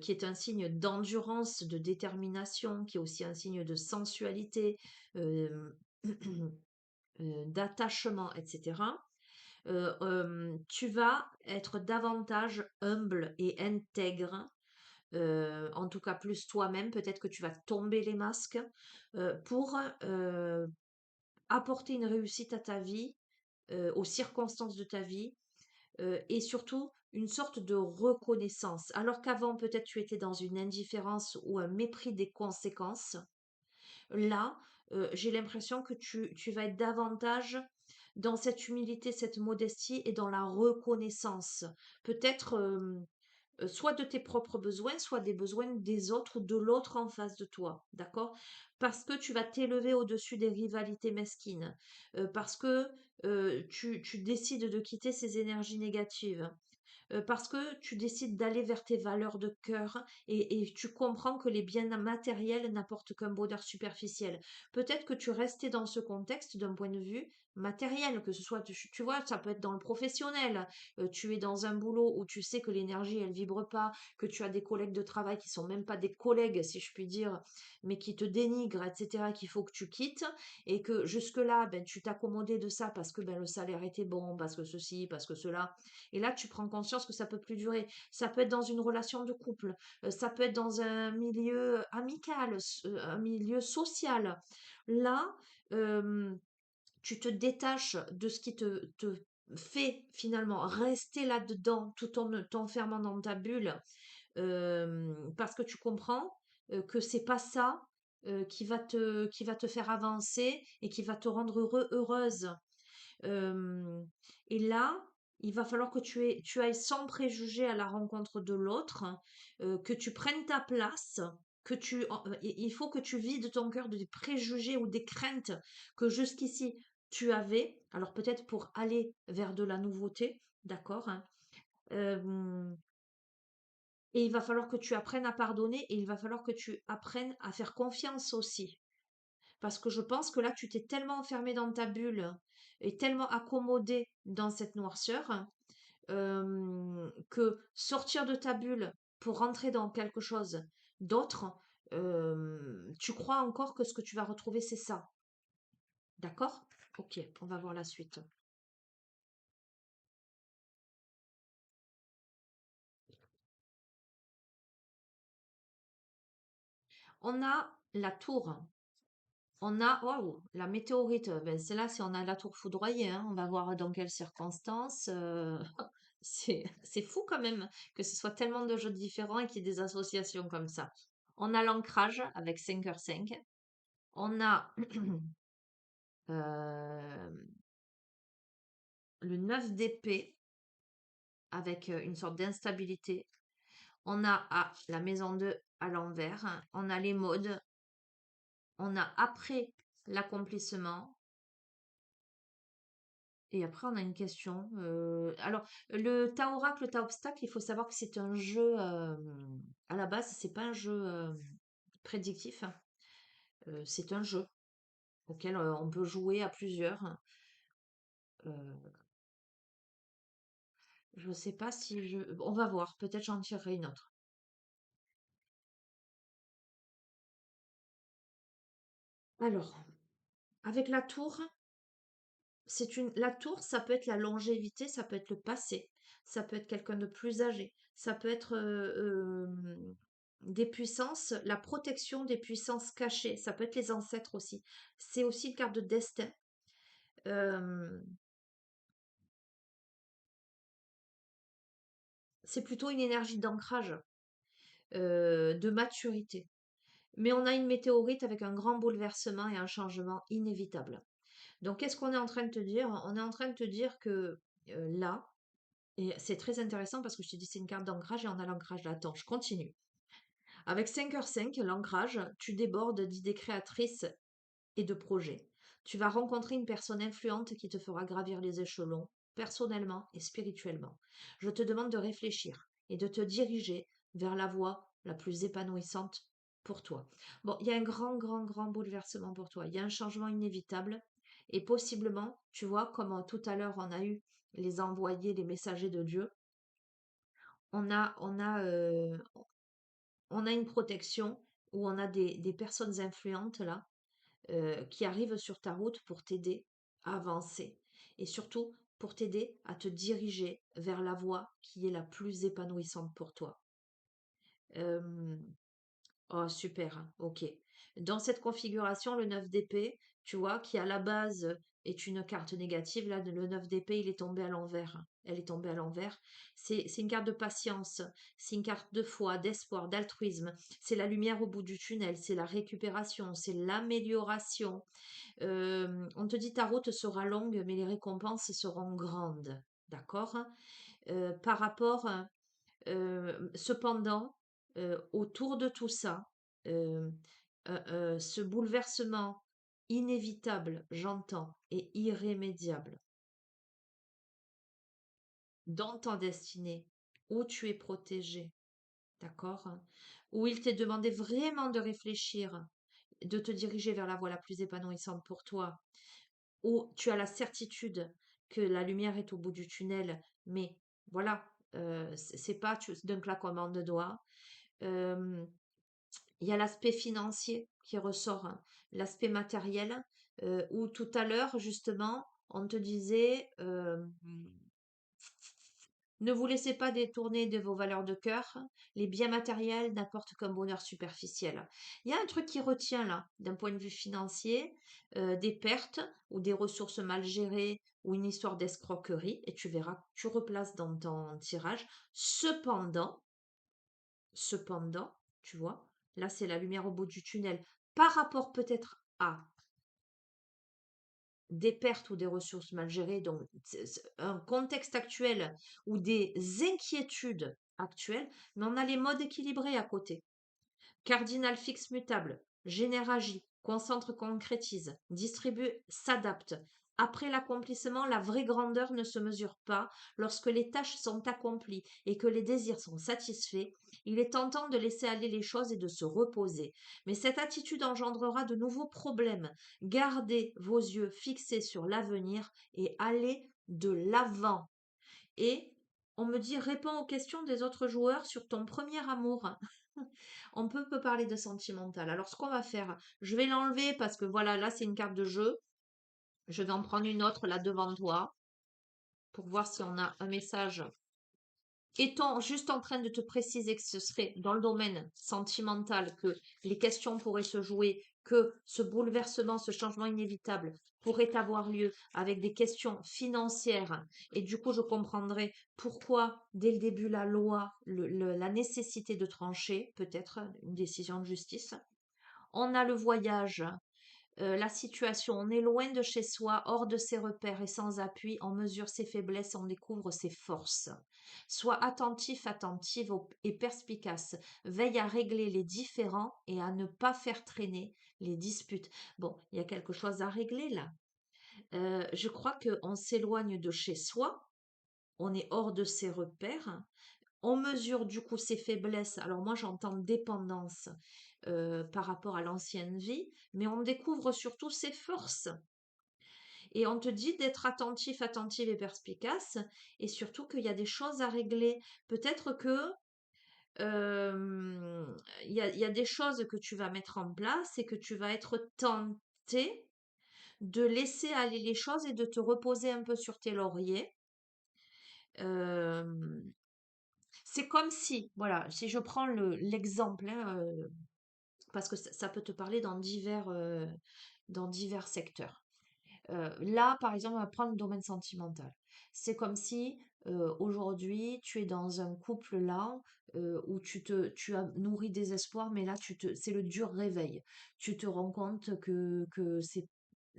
qui est un signe d'endurance, de détermination, qui est aussi un signe de sensualité, euh, d'attachement, etc., tu vas être davantage humble et intègre, en tout cas plus toi-même. Peut-être que tu vas tomber les masques pour apporter une réussite à ta vie, aux circonstances de ta vie, et surtout une sorte de reconnaissance. Alors qu'avant, peut-être tu étais dans une indifférence ou un mépris des conséquences. Là, j'ai l'impression que tu vas être davantage dans cette humilité, cette modestie et dans la reconnaissance. Peut-être soit de tes propres besoins, soit des besoins des autres ou de l'autre en face de toi, d'accord? Parce que tu vas t'élever au-dessus des rivalités mesquines, parce que tu décides de quitter ces énergies négatives, parce que tu décides d'aller vers tes valeurs de cœur et tu comprends que les biens matériels n'apportent qu'un bonheur superficiel. Peut-être que tu restais dans ce contexte d'un point de vue matériel, que ce soit, tu vois, ça peut être dans le professionnel. Tu es dans un boulot où tu sais que l'énergie, elle vibre pas, que tu as des collègues de travail qui sont même pas des collègues, si je puis dire, mais qui te dénigrent, etc., qu'il faut que tu quittes, et que jusque-là, ben, tu t'accommodais de ça parce que ben, le salaire était bon, parce que ceci, parce que cela. Et là, tu prends conscience que ça peut plus durer. Ça peut être dans une relation de couple, ça peut être dans un milieu amical, un milieu social. Là, euh, tu te détaches de ce qui te fait finalement rester là-dedans tout en t'enfermant dans ta bulle, parce que tu comprends que c'est pas ça qui va te faire avancer et qui va te rendre heureuse. Euh, et là, il va falloir que tu ailles sans préjugés à la rencontre de l'autre, que tu prennes ta place, il faut que tu vides ton cœur de des préjugés ou des craintes que jusqu'ici tu avais. Alors peut-être pour aller vers de la nouveauté, d'accord, hein. Euh, et il va falloir que tu apprennes à pardonner et il va falloir que tu apprennes à faire confiance aussi. Parce que je pense que là, tu t'es tellement enfermé dans ta bulle et tellement accommodé dans cette noirceur, que sortir de ta bulle pour rentrer dans quelque chose d'autre, tu crois encore que ce que tu vas retrouver, c'est ça. D'accord? Ok, on va voir la suite. On a la tour. On a, waouh, la météorite. Ben, c'est là, si on a la tour foudroyée, hein. On va voir dans quelles circonstances. C'est fou quand même que ce soit tellement de jeux différents et qu'il y ait des associations comme ça. On a l'ancrage avec 5h5. On a euh, le 9 d'épée avec une sorte d'instabilité. On a la maison 2 à l'envers. On a les modes. On a après l'accomplissement. Et après, on a une question. Alors, le tas oracle, le tas obstacle, il faut savoir que c'est un jeu, à la base, c'est pas un jeu prédictif, hein. C'est un jeu auquel on peut jouer à plusieurs. Euh, je sais pas si je. On va voir, peut-être j'en tirerai une autre. Alors. Avec la tour, la tour, ça peut être la longévité, ça peut être le passé, ça peut être quelqu'un de plus âgé, ça peut être des puissances, la protection des puissances cachées, ça peut être les ancêtres aussi. C'est aussi une carte de destin. Euh, c'est plutôt une énergie d'ancrage, de maturité. Mais on a une météorite avec un grand bouleversement et un changement inévitable. Donc, qu'est-ce qu'on est en train de te dire? On est en train de te dire que là, et c'est très intéressant parce que je te dis c'est une carte d'ancrage et on a l'ancrage là. Attends, je continue. Avec 5h5, l'ancrage, tu débordes d'idées créatrices et de projets. Tu vas rencontrer une personne influente qui te fera gravir les échelons, personnellement et spirituellement. Je te demande de réfléchir et de te diriger vers la voie la plus épanouissante pour toi. Bon, il y a un grand, grand, grand bouleversement pour toi. Il y a un changement inévitable et possiblement, tu vois, comme tout à l'heure on a eu les envoyés, les messagers de Dieu, on a, on a, euh, on a une protection où on a des personnes influentes là qui arrivent sur ta route pour t'aider à avancer et surtout pour t'aider à te diriger vers la voie qui est la plus épanouissante pour toi. Euh, Oh, super, hein, ok. Dans cette configuration, le 9 d'épée, tu vois, qui à la base est une carte négative, là, le 9 d'épée, il est tombé à l'envers. Elle est tombée à l'envers. C'est une carte de patience, c'est une carte de foi, d'espoir, d'altruisme. C'est la lumière au bout du tunnel, c'est la récupération, c'est l'amélioration. On te dit ta route sera longue, mais les récompenses seront grandes. D'accord? Par rapport cependant, autour de tout ça, euh, ce bouleversement inévitable, j'entends, et irrémédiable dans ta destinée, où tu es protégé, d'accord? Où il t'est demandé vraiment de réfléchir, de te diriger vers la voie la plus épanouissante pour toi, où tu as la certitude que la lumière est au bout du tunnel, mais voilà, c'est pas d'un claquement de doigts. Euh, Il y a l'aspect financier qui ressort, hein, l'aspect matériel, où tout à l'heure, justement, on te disait, ne vous laissez pas détourner de vos valeurs de cœur, les biens matériels n'apportent qu'un bonheur superficiel. Il y a un truc qui retient là, d'un point de vue financier, des pertes ou des ressources mal gérées ou une histoire d'escroquerie, et tu verras, tu replaces dans ton tirage. Cependant, tu vois, là c'est la lumière au bout du tunnel. Par rapport peut-être à des pertes ou des ressources mal gérées, donc un contexte actuel ou des inquiétudes actuelles, mais on a les modes équilibrés à côté. Cardinal fixe mutable, généragit, concentre concrétise, distribue, s'adapte. Après l'accomplissement, la vraie grandeur ne se mesure pas lorsque les tâches sont accomplies et que les désirs sont satisfaits. Il est tentant de laisser aller les choses et de se reposer. Mais cette attitude engendrera de nouveaux problèmes. Gardez vos yeux fixés sur l'avenir et allez de l'avant. Et on me dit, réponds aux questions des autres joueurs sur ton premier amour. On peut parler de sentimental. Alors, ce qu'on va faire, je vais l'enlever parce que voilà, là, c'est une carte de jeu. Je vais en prendre une autre là devant toi pour voir si on a un message. Étant juste en train de te préciser que ce serait dans le domaine sentimental que les questions pourraient se jouer, que ce bouleversement, ce changement inévitable pourrait avoir lieu avec des questions financières. Et du coup, je comprendrai pourquoi, dès le début, la loi, la nécessité de trancher, peut-être une décision de justice. On a le voyage, la situation, on est loin de chez soi, hors de ses repères et sans appui, on mesure ses faiblesses, on découvre ses forces. Sois attentif, attentive et perspicace. Veille à régler les différends et à ne pas faire traîner les disputes. Bon, il y a quelque chose à régler là. Je crois qu'on s'éloigne de chez soi, on est hors de ses repères, on mesure du coup ses faiblesses. Alors moi j'entends dépendance par rapport à l'ancienne vie, mais on découvre surtout ses forces. Et on te dit d'être attentif, attentive et perspicace, et surtout qu'il y a des choses à régler. Peut-être que euh, il y a des choses que tu vas mettre en place et que tu vas être tenté de laisser aller les choses et de te reposer un peu sur tes lauriers. Euh, c'est comme si, voilà, si je prends l'exemple, hein, parce que ça peut te parler dans divers secteurs. Là, par exemple, on va prendre le domaine sentimental. C'est comme si aujourd'hui, tu es dans un couple là où tu as nourri des espoirs, mais là, c'est le dur réveil. Tu te rends compte que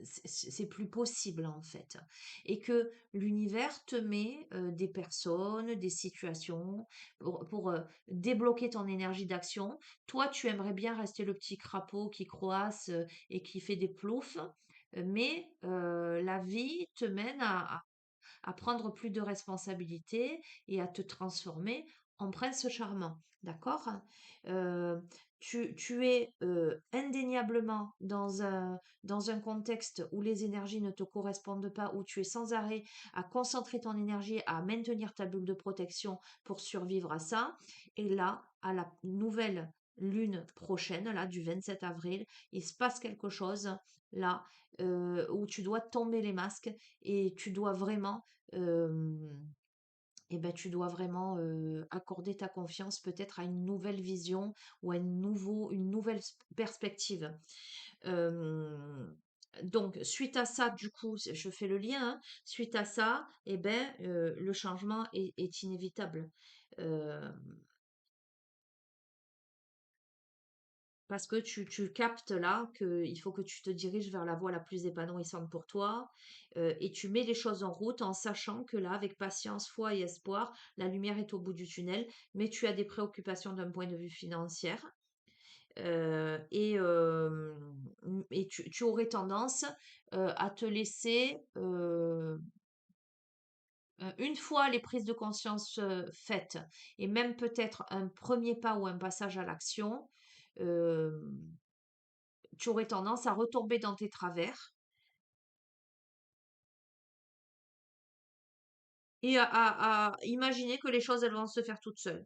c'est plus possible en fait. Et que l'univers te met des personnes, des situations pour débloquer ton énergie d'action. Toi, tu aimerais bien rester le petit crapaud qui croasse et qui fait des ploufs, mais la vie te mène à prendre plus de responsabilités et à te transformer en prince charmant. D'accord? Euh, tu es indéniablement dans un contexte où les énergies ne te correspondent pas, où tu es sans arrêt à concentrer ton énergie, à maintenir ta bulle de protection pour survivre à ça. Et là, à la nouvelle lune prochaine, là, du 27 avril, il se passe quelque chose là où tu dois tomber les masques et tu dois vraiment et ben, tu dois vraiment accorder ta confiance peut-être à une nouvelle vision ou à une nouvelle perspective. Euh, donc, suite à ça, du coup, je fais le lien, hein, suite à ça, et ben, le changement est inévitable. Euh, Parce que tu captes là qu'il faut que tu te diriges vers la voie la plus épanouissante pour toi et tu mets les choses en route en sachant que là, avec patience, foi et espoir, la lumière est au bout du tunnel, mais tu as des préoccupations d'un point de vue financier euh, et, euh, et tu aurais tendance à te laisser, une fois les prises de conscience faites et même peut-être un premier pas ou un passage à l'action, euh, tu aurais tendance à retomber dans tes travers et à imaginer que les choses, elles vont se faire toutes seules.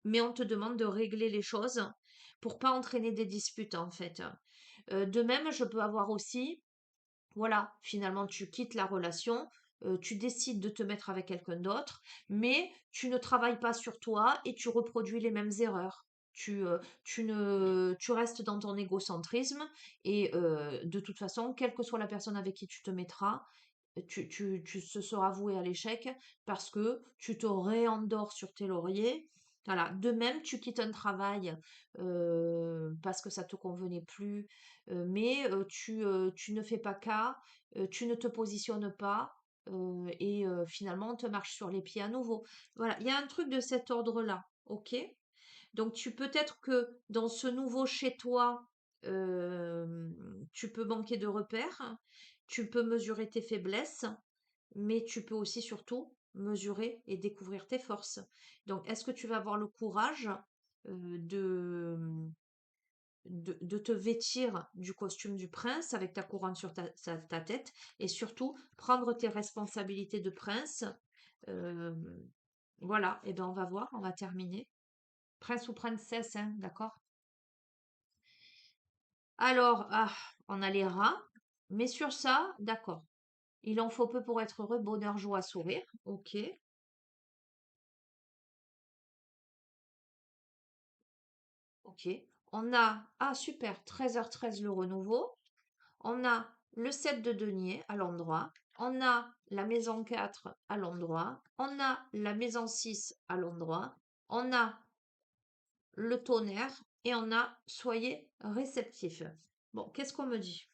Mais on te demande de régler les choses pour pas entraîner des disputes, en fait. De même, je peux avoir aussi, voilà, finalement, tu quittes la relation, tu décides de te mettre avec quelqu'un d'autre, mais tu ne travailles pas sur toi et tu reproduis les mêmes erreurs. Tu restes dans ton égocentrisme et de toute façon, quelle que soit la personne avec qui tu te mettras, tu se seras voué à l'échec parce que tu te réendors sur tes lauriers. Voilà. De même, tu quittes un travail parce que ça te convenait plus, mais tu ne fais pas cas, tu ne te positionnes pas et finalement, on te marche sur les pieds à nouveau. Voilà, il y a un truc de cet ordre-là, ok? Donc, tu peut-être que dans ce nouveau chez toi, tu peux manquer de repères, tu peux mesurer tes faiblesses, mais tu peux aussi surtout mesurer et découvrir tes forces. Donc, est-ce que tu vas avoir le courage de, de te vêtir du costume du prince avec ta couronne sur ta tête et surtout prendre tes responsabilités de prince. Euh, voilà, et bien on va voir, on va terminer. Prince ou princesse, hein, d'accord? Alors, on a les rats, mais sur ça, d'accord. Il en faut peu pour être heureux, bonheur, joie, sourire. Ok, ok. On a, super, 13h13 le renouveau. On a le 7 de denier à l'endroit. On a la maison 4 à l'endroit. On a la maison 6 à l'endroit. On a le tonnerre et on a soyez réceptifs. Bon, qu'est-ce qu'on me dit?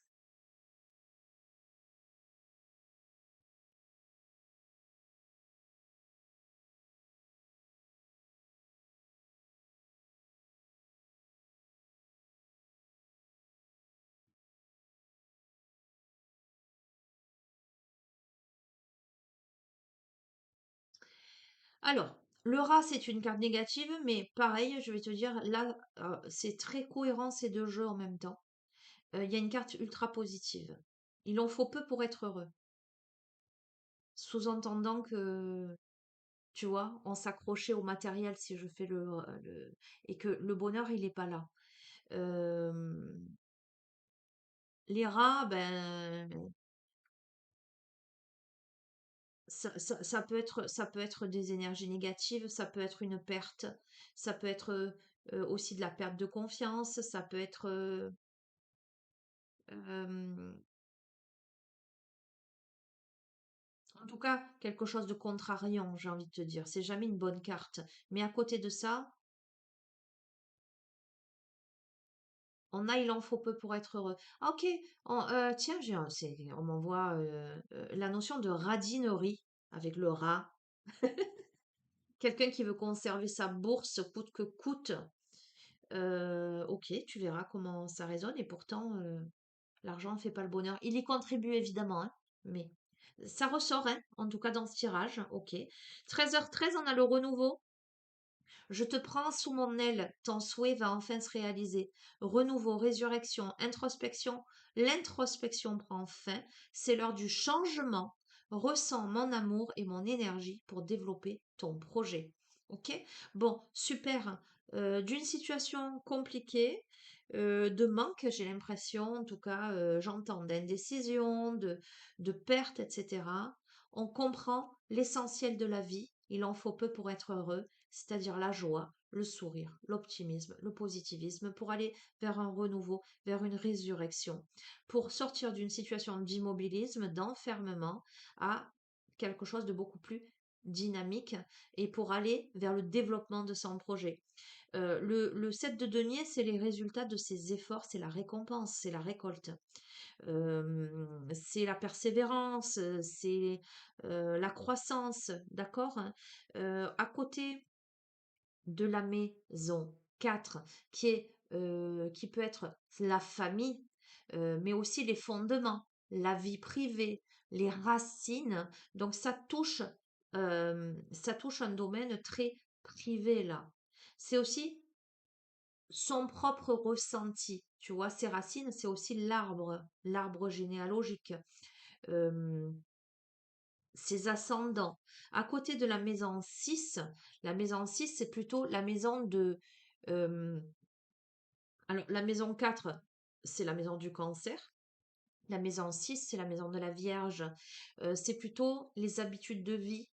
Alors, le rat, c'est une carte négative, mais pareil, je vais te dire, là, c'est très cohérent ces deux jeux en même temps. Il y a une carte ultra positive. Il en faut peu pour être heureux. Sous-entendant que, tu vois, on s'accrochait au matériel si je fais et que le bonheur, il n'est pas là. Euh, Les rats, ben, ça peut être des énergies négatives, ça peut être une perte, ça peut être aussi de la perte de confiance, ça peut être euh, en tout cas quelque chose de contrariant, j'ai envie de te dire. C'est jamais une bonne carte. Mais à côté de ça, on a il en faut peu pour être heureux. Ah, ok, tiens, on m'envoie la notion de radinerie avec le rat. Quelqu'un qui veut conserver sa bourse coûte que coûte. Ok, tu verras comment ça résonne et pourtant, l'argent ne fait pas le bonheur. Il y contribue évidemment, hein, mais ça ressort, hein, en tout cas dans ce tirage. Ok. 13h13, on a le renouveau. Je te prends sous mon aile, ton souhait va enfin se réaliser. Renouveau, résurrection, introspection. L'introspection prend fin. C'est l'heure du changement. Ressens mon amour et mon énergie pour développer ton projet. Ok? Bon, super. D'une situation compliquée, de manque, j'ai l'impression, en tout cas, j'entends d'indécision, de perte, etc. On comprend l'essentiel de la vie. Il en faut peu pour être heureux, c'est-à-dire la joie, le sourire, l'optimisme, le positivisme, pour aller vers un renouveau, vers une résurrection, pour sortir d'une situation d'immobilisme, d'enfermement, à quelque chose de beaucoup plus dynamique et pour aller vers le développement de son projet. Le 7 de denier, c'est les résultats de ses efforts, c'est la récompense, c'est la récolte. C'est la persévérance, c'est la croissance, d'accord. À côté de la maison 4, qui peut être la famille, mais aussi les fondements, la vie privée, les racines. Donc ça touche un domaine très privé là. C'est aussi son propre ressenti. Tu vois, ses racines, c'est aussi l'arbre généalogique, euh, ses ascendants. À côté de la maison 6 c'est plutôt la maison de... euh, alors, la maison 4 c'est la maison du cancer. La maison 6 c'est la maison de la Vierge. C'est plutôt les habitudes de vie,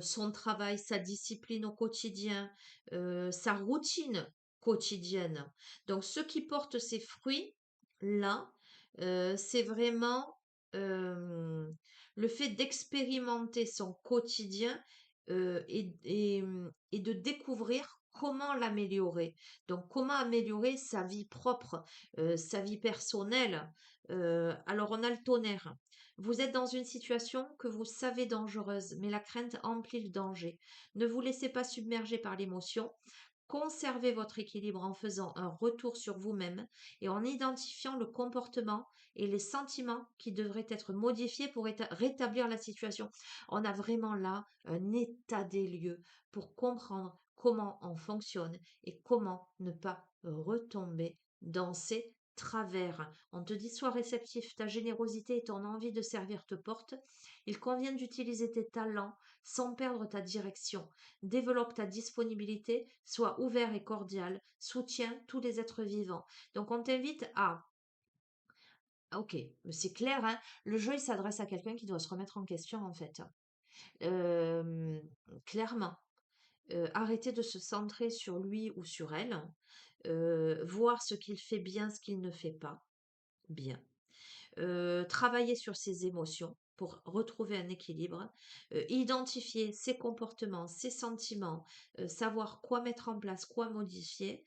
son travail, sa discipline au quotidien, sa routine quotidienne. Donc, ce qui porte ses fruits, là, c'est vraiment euh, le fait d'expérimenter son quotidien et de découvrir comment l'améliorer. Donc, comment améliorer sa vie propre, sa vie personnelle. Alors, on a le tonnerre. Vous êtes dans une situation que vous savez dangereuse, mais la crainte emplit le danger. Ne vous laissez pas submerger par l'émotion. Conservez votre équilibre en faisant un retour sur vous-même et en identifiant le comportement et les sentiments qui devraient être modifiés pour rétablir la situation. On a vraiment là un état des lieux pour comprendre comment on fonctionne et comment ne pas retomber dans ces travers. On te dit sois réceptif, ta générosité et ton envie de servir te portent. Il convient d'utiliser tes talents sans perdre ta direction. Développe ta disponibilité, sois ouvert et cordial, soutiens tous les êtres vivants. Donc on t'invite à... Ok, c'est clair, hein, le jeu il s'adresse à quelqu'un qui doit se remettre en question en fait. Euh, Clairement, arrêter de se centrer sur lui ou sur elle, voir ce qu'il fait bien, ce qu'il ne fait pas bien. Travailler sur ses émotions pour retrouver un équilibre, identifier ses comportements, ses sentiments, savoir quoi mettre en place, quoi modifier,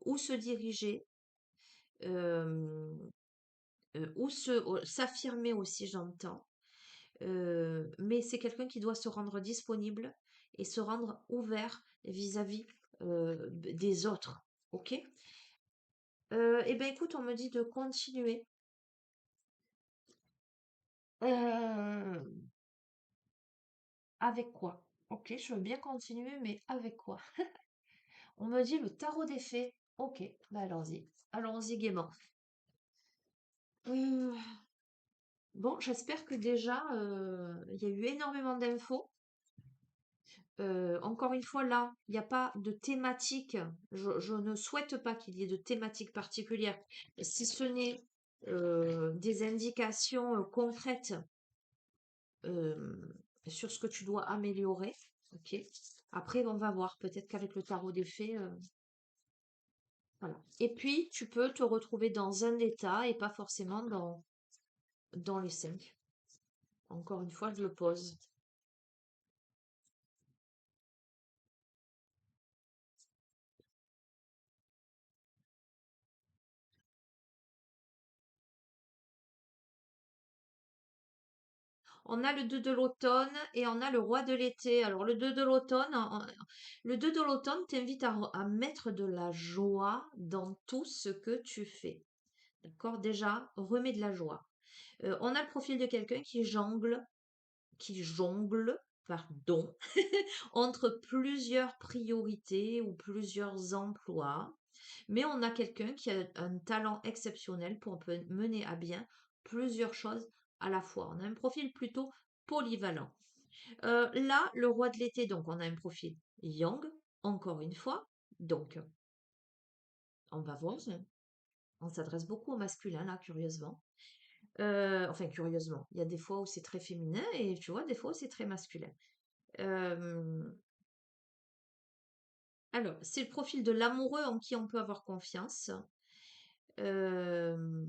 où se diriger, euh, s'affirmer aussi, j'entends. Mais c'est quelqu'un qui doit se rendre disponible et se rendre ouvert vis-à-vis des autres. Ok. Eh bien, écoute, on me dit de continuer. Euh, Avec quoi? Ok, je veux bien continuer, mais avec quoi? On me dit le tarot des fées. Ok, bah allons-y. Allons-y gaiement. Euh, bon, j'espère que déjà, il y a eu énormément d'infos. Encore une fois, là, il n'y a pas de thématique. Je ne souhaite pas qu'il y ait de thématique particulière. Si ce n'est des indications concrètes euh, sur ce que tu dois améliorer. Ok. Après, on va voir. Peut-être qu'avec le tarot des fées, voilà. Et puis, tu peux te retrouver dans un état et pas forcément dans les cinq. Encore une fois, je le pose. On a le 2 de l'automne et on a le roi de l'été. Alors, le 2 de l'automne, le 2 de l'automne t'invite à mettre de la joie dans tout ce que tu fais. D'accord? Déjà, remets de la joie. On a le profil de quelqu'un qui jongle, pardon, entre plusieurs priorités ou plusieurs emplois. Mais on a quelqu'un qui a un talent exceptionnel pour mener à bien plusieurs choses à la fois. On a un profil plutôt polyvalent. Là, le roi de l'été, donc on a un profil yang, encore une fois. Donc, on va voir. On s'adresse beaucoup au masculin, là, curieusement. Enfin, curieusement, il y a des fois où c'est très féminin et tu vois, des fois où c'est très masculin. Euh, alors, c'est le profil de l'amoureux en qui on peut avoir confiance. Euh,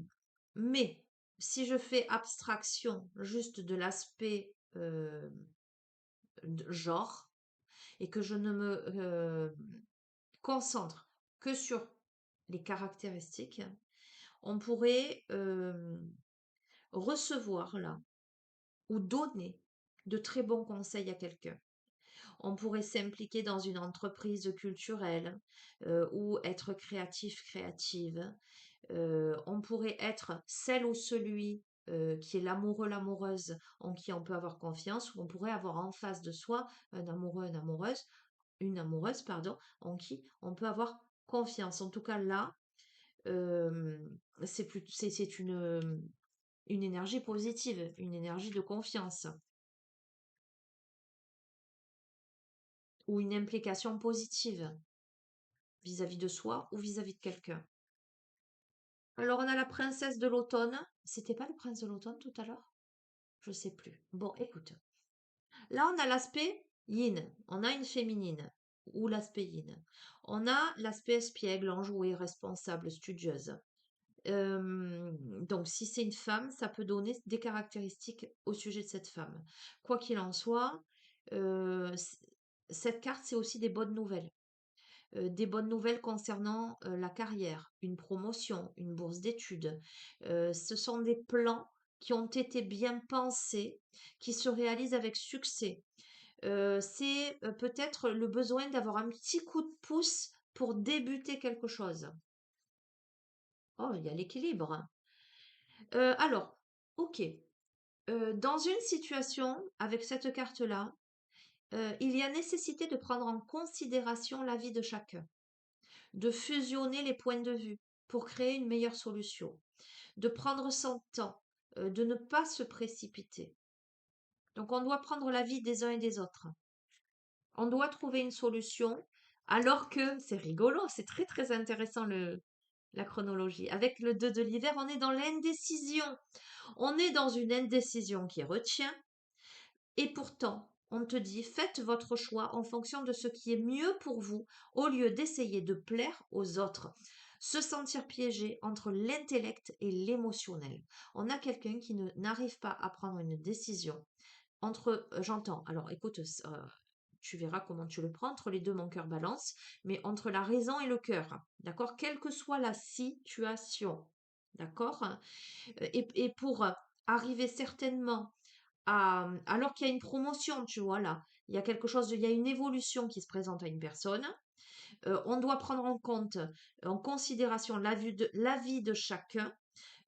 mais si je fais abstraction juste de l'aspect genre et que je ne me concentre que sur les caractéristiques, on pourrait recevoir là ou donner de très bons conseils à quelqu'un. On pourrait s'impliquer dans une entreprise culturelle ou être créatif, créative. On pourrait être celle ou celui qui est l'amoureux, l'amoureuse en qui on peut avoir confiance, ou on pourrait avoir en face de soi un amoureux, une amoureuse, pardon, en qui on peut avoir confiance. En tout cas, là, euh, c'est une énergie positive, une énergie de confiance ou une implication positive vis-à-vis de soi ou vis-à-vis de quelqu'un. Alors, on a la princesse de l'automne. C'était pas le prince de l'automne tout à l'heure? Je sais plus. Bon, écoute. Là, on a l'aspect yin. On a une féminine ou l'aspect yin. On a l'aspect espiègle, enjouée, responsable, studieuse. Donc, si c'est une femme, ça peut donner des caractéristiques au sujet de cette femme. Quoi qu'il en soit, cette carte, c'est aussi des bonnes nouvelles. Des bonnes nouvelles concernant la carrière, une promotion, une bourse d'études. Ce sont des plans qui ont été bien pensés, qui se réalisent avec succès. C'est peut-être le besoin d'avoir un petit coup de pouce pour débuter quelque chose. Oh, il y a l'équilibre. Alors, ok. Dans une situation avec cette carte-là, il y a nécessité de prendre en considération l'avis de chacun, de fusionner les points de vue pour créer une meilleure solution, de prendre son temps, de ne pas se précipiter. Donc on doit prendre l'avis des uns et des autres. On doit trouver une solution, alors que c'est rigolo, c'est très très intéressant la chronologie. Avec le 2 de l'hiver, on est dans l'indécision. On est dans une indécision qui retient, et pourtant, on te dit, faites votre choix en fonction de ce qui est mieux pour vous, au lieu d'essayer de plaire aux autres. Se sentir piégé entre l'intellect et l'émotionnel. On a quelqu'un qui n'arrive pas à prendre une décision entre, j'entends, alors écoute, tu verras comment tu le prends, entre les deux, mon cœur balance, mais entre la raison et le cœur, d'accord? Quelle que soit la situation, d'accord? Et pour arriver certainement alors qu'il y a une promotion, tu vois, là, il y a quelque chose, il y a une évolution qui se présente à une personne, on doit prendre en compte, en considération l'avis de chacun,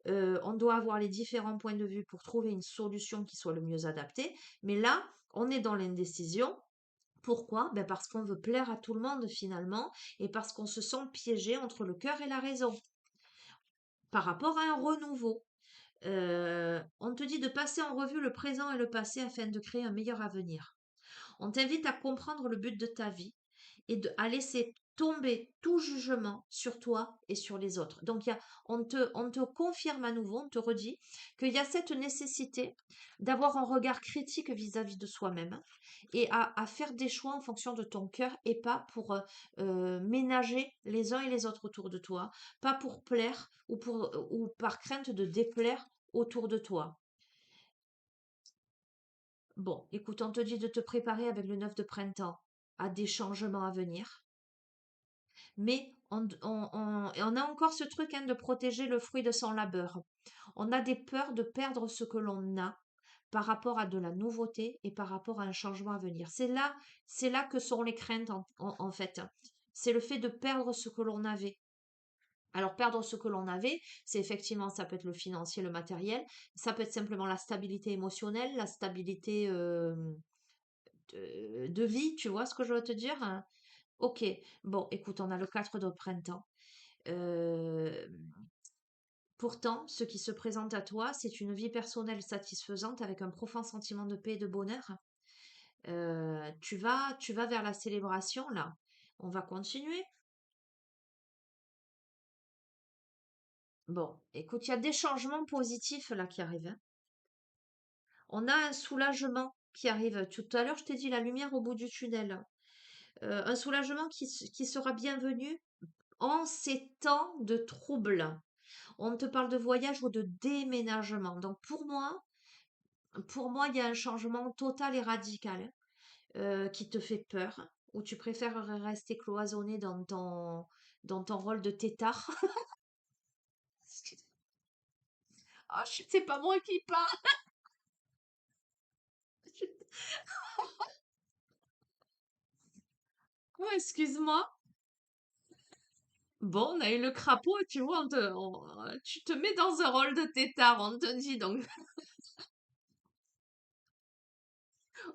on doit avoir les différents points de vue pour trouver une solution qui soit le mieux adaptée, mais là, on est dans l'indécision. Pourquoi? Ben parce qu'on veut plaire à tout le monde finalement et parce qu'on se sent piégé entre le cœur et la raison par rapport à un renouveau. On te dit de passer en revue le présent et le passé afin de créer un meilleur avenir. On t'invite à comprendre le but de ta vie et à laisser tomber tout jugement sur toi et sur les autres. Donc, on te confirme à nouveau, on te redit qu'il y a cette nécessité d'avoir un regard critique vis-à-vis de soi-même et à faire des choix en fonction de ton cœur et pas pour ménager les uns et les autres autour de toi, pas pour plaire ou par crainte de déplaire autour de toi. Bon, écoute, on te dit de te préparer avec le 9 de printemps à des changements à venir. Mais et on a encore ce truc hein, de protéger le fruit de son labeur. On a des peurs de perdre ce que l'on a par rapport à de la nouveauté et par rapport à un changement à venir. C'est là que sont les craintes en fait. C'est le fait de perdre ce que l'on avait. Alors, perdre ce que l'on avait, c'est effectivement, ça peut être le financier, le matériel, ça peut être simplement la stabilité émotionnelle, la stabilité de vie, tu vois ce que je veux te dire? Hein. Ok, bon, écoute, on a le 4 de printemps. Euh, Pourtant, ce qui se présente à toi, c'est une vie personnelle satisfaisante avec un profond sentiment de paix et de bonheur. Tu vas vers la célébration là. On va continuer. Bon, écoute, il y a des changements positifs là qui arrivent. Hein. On a un soulagement qui arrive. Tout à l'heure, je t'ai dit la lumière au bout du tunnel. Un soulagement qui sera bienvenu en ces temps de trouble. On te parle de voyage ou de déménagement. Donc pour moi, il y a un changement total et radical hein, qui te fait peur, ou tu préfères rester cloisonné dans ton rôle de tétard. Ah, c'est pas moi qui parle. Oh, excuse-moi. Bon, on a eu le crapaud, tu vois, tu te mets dans un rôle de tétard, on te dit donc.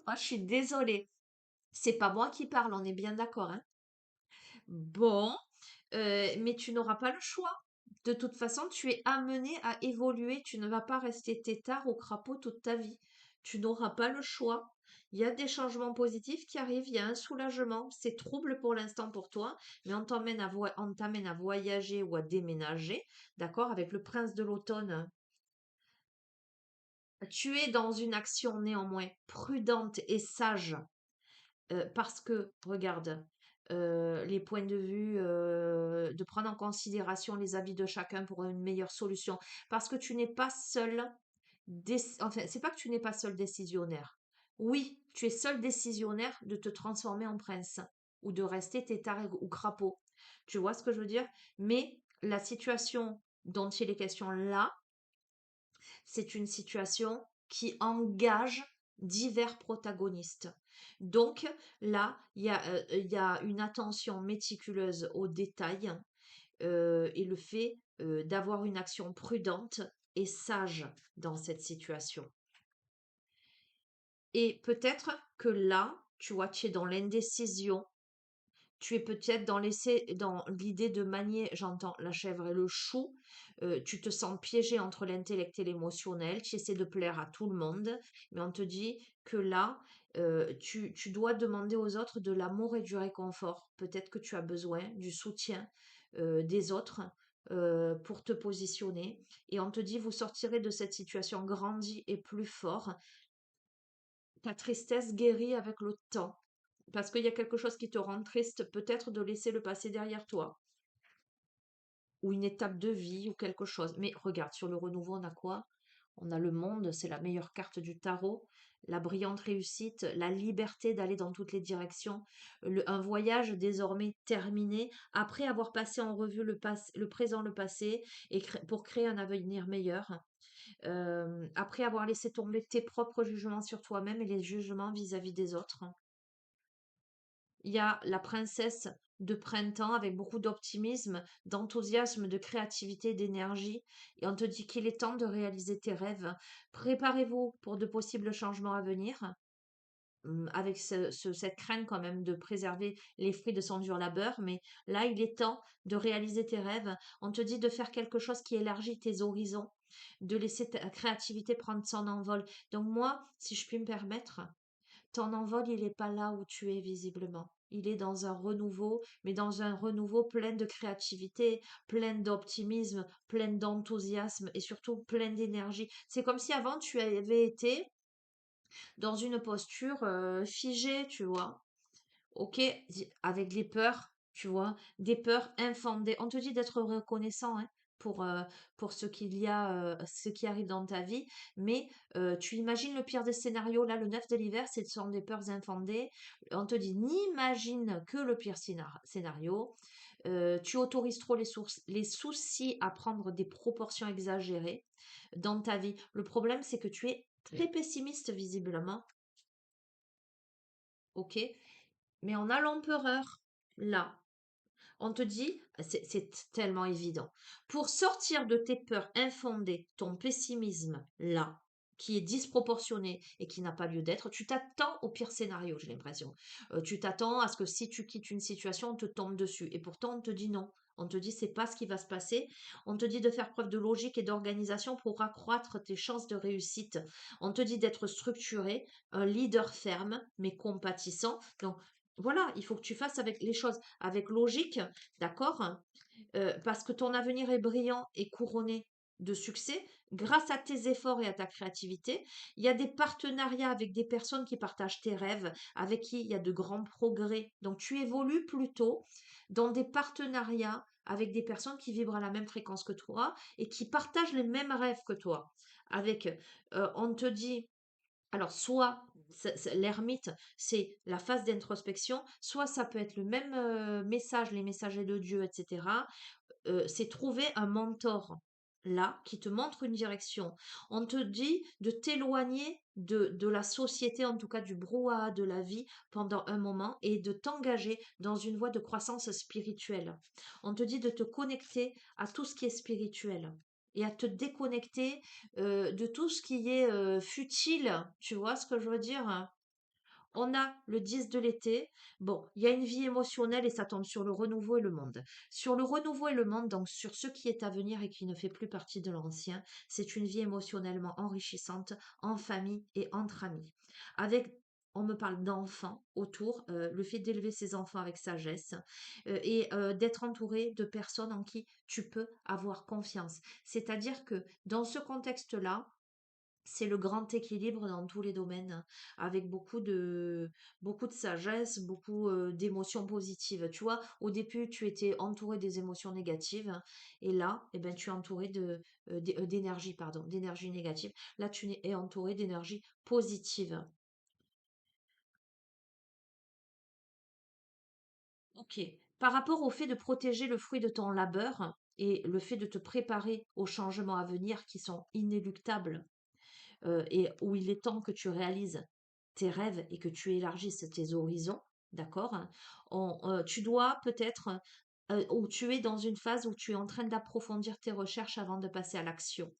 Ah, je suis désolée. C'est pas moi qui parle, on est bien d'accord, hein. Bon, mais tu n'auras pas le choix. De toute façon, tu es amené à évoluer. Tu ne vas pas rester tétard au crapaud toute ta vie. Tu n'auras pas le choix. Il y a des changements positifs qui arrivent, il y a un soulagement. C'est trouble pour l'instant pour toi, mais on t'amène à voyager ou à déménager, d'accord, avec le prince de l'automne. Tu es dans une action néanmoins prudente et sage. Parce que, regarde, les points de vue, de prendre en considération les avis de chacun pour une meilleure solution. Parce que tu n'es pas seul, enfin, c'est pas que tu n'es pas seul décisionnaire. Oui, tu es seul décisionnaire de te transformer en prince ou de rester tétard ou crapaud. Tu vois ce que je veux dire? Mais la situation dont il est question là, c'est une situation qui engage divers protagonistes. Donc là, il y a une attention méticuleuse aux détails et le fait d'avoir une action prudente et sage dans cette situation. Et peut-être que là, tu vois, tu es dans l'indécision, tu es peut-être dans l'idée de manier, j'entends la chèvre et le chou, tu te sens piégé entre l'intellect et l'émotionnel, tu essaies de plaire à tout le monde, mais on te dit que là, tu dois demander aux autres de l'amour et du réconfort. Peut-être que tu as besoin du soutien des autres pour te positionner. Et on te dit, vous sortirez de cette situation grandi et plus fort. Ta tristesse guérit avec le temps. Parce qu'il y a quelque chose qui te rend triste, peut-être de laisser le passé derrière toi, ou une étape de vie, ou quelque chose. Mais regarde, sur le renouveau, on a quoi? On a le monde, c'est la meilleure carte du tarot, la brillante réussite, la liberté d'aller dans toutes les directions, un voyage désormais terminé, après avoir passé en revue le présent, le passé, et pour créer un avenir meilleur. Après avoir laissé tomber tes propres jugements sur toi-même et les jugements vis-à-vis des autres. Il y a la princesse de printemps avec beaucoup d'optimisme, d'enthousiasme, de créativité, d'énergie. Et on te dit qu'il est temps de réaliser tes rêves. Préparez-vous pour de possibles changements à venir. Avec cette crainte quand même de préserver les fruits de son dur labeur, mais là, il est temps de réaliser tes rêves. On te dit de faire quelque chose qui élargit tes horizons, de laisser ta créativité prendre son envol. Donc moi, si je puis me permettre, ton envol, il n'est pas là où tu es visiblement. il est dans un renouveau, mais dans un renouveau plein de créativité, plein d'optimisme, plein d'enthousiasme et surtout plein d'énergie. C'est comme si avant tu avais été dans une posture figée, tu vois. Ok, avec les peurs, tu vois, des peurs infondées. On te dit d'être reconnaissant hein, pour ce qu'il y a, ce qui arrive dans ta vie, mais tu imagines le pire des scénarios. Là, le 9 de l'hiver, ce sont des peurs infondées. On te dit, n'imagine que le pire scénario. Tu autorises trop les soucis à prendre des proportions exagérées dans ta vie. Le problème, c'est que tu es très pessimiste visiblement, ok? Mais on a l'empereur là. On te dit, c'est tellement évident. Pour sortir de tes peurs infondées, ton pessimisme là, qui est disproportionné et qui n'a pas lieu d'être, tu t'attends au pire scénario, j'ai l'impression. Tu t'attends à ce que si tu quittes une situation, on te tombe dessus. Et pourtant, on te dit non. On te dit c'est pas ce qui va se passer. On te dit de faire preuve de logique et d'organisation pour accroître tes chances de réussite. On te dit d'être structuré, un leader ferme mais compatissant. Donc voilà, il faut que tu fasses avec les choses avec logique, d'accord? Parce que ton avenir est brillant et couronné de succès grâce à tes efforts et à ta créativité. Il y a des partenariats avec des personnes qui partagent tes rêves, avec qui il y a de grands progrès. Donc tu évolues plutôt dans des partenariats avec des personnes qui vibrent à la même fréquence que toi et qui partagent les mêmes rêves que toi. Avec, on te dit alors, soit l'ermite, c'est la phase d'introspection, soit ça peut être le même message, les messagers de Dieu, etc. C'est trouver un mentor là qui te montre une direction. On te dit de t'éloigner de la société, en tout cas du brouhaha de la vie pendant un moment et de t'engager dans une voie de croissance spirituelle. On te dit de te connecter à tout ce qui est spirituel et à te déconnecter de tout ce qui est futile. Tu vois ce que je veux dire? On a le 10 de l'été. Bon, il y a une vie émotionnelle et ça tombe sur le renouveau et le monde. Sur le renouveau et le monde, donc sur ce qui est à venir et qui ne fait plus partie de l'ancien, c'est une vie émotionnellement enrichissante en famille et entre amis. Avec, on me parle d'enfants autour, le fait d'élever ses enfants avec sagesse et d'être entouré de personnes en qui tu peux avoir confiance. C'est-à-dire que dans ce contexte-là, c'est le grand équilibre dans tous les domaines, avec beaucoup de sagesse, beaucoup d'émotions positives. Tu vois, au début, tu étais entouré des émotions négatives, et là, eh ben, tu es entouré d'énergie, pardon, d'énergie négative. Là, tu es entouré d'énergie positive. Ok. Par rapport au fait de protéger le fruit de ton labeur et le fait de te préparer aux changements à venir qui sont inéluctables, et où il est temps que tu réalises tes rêves et que tu élargisses tes horizons, d'accord? Tu dois peut-être, ou tu es dans une phase où tu es en train d'approfondir tes recherches avant de passer à l'action.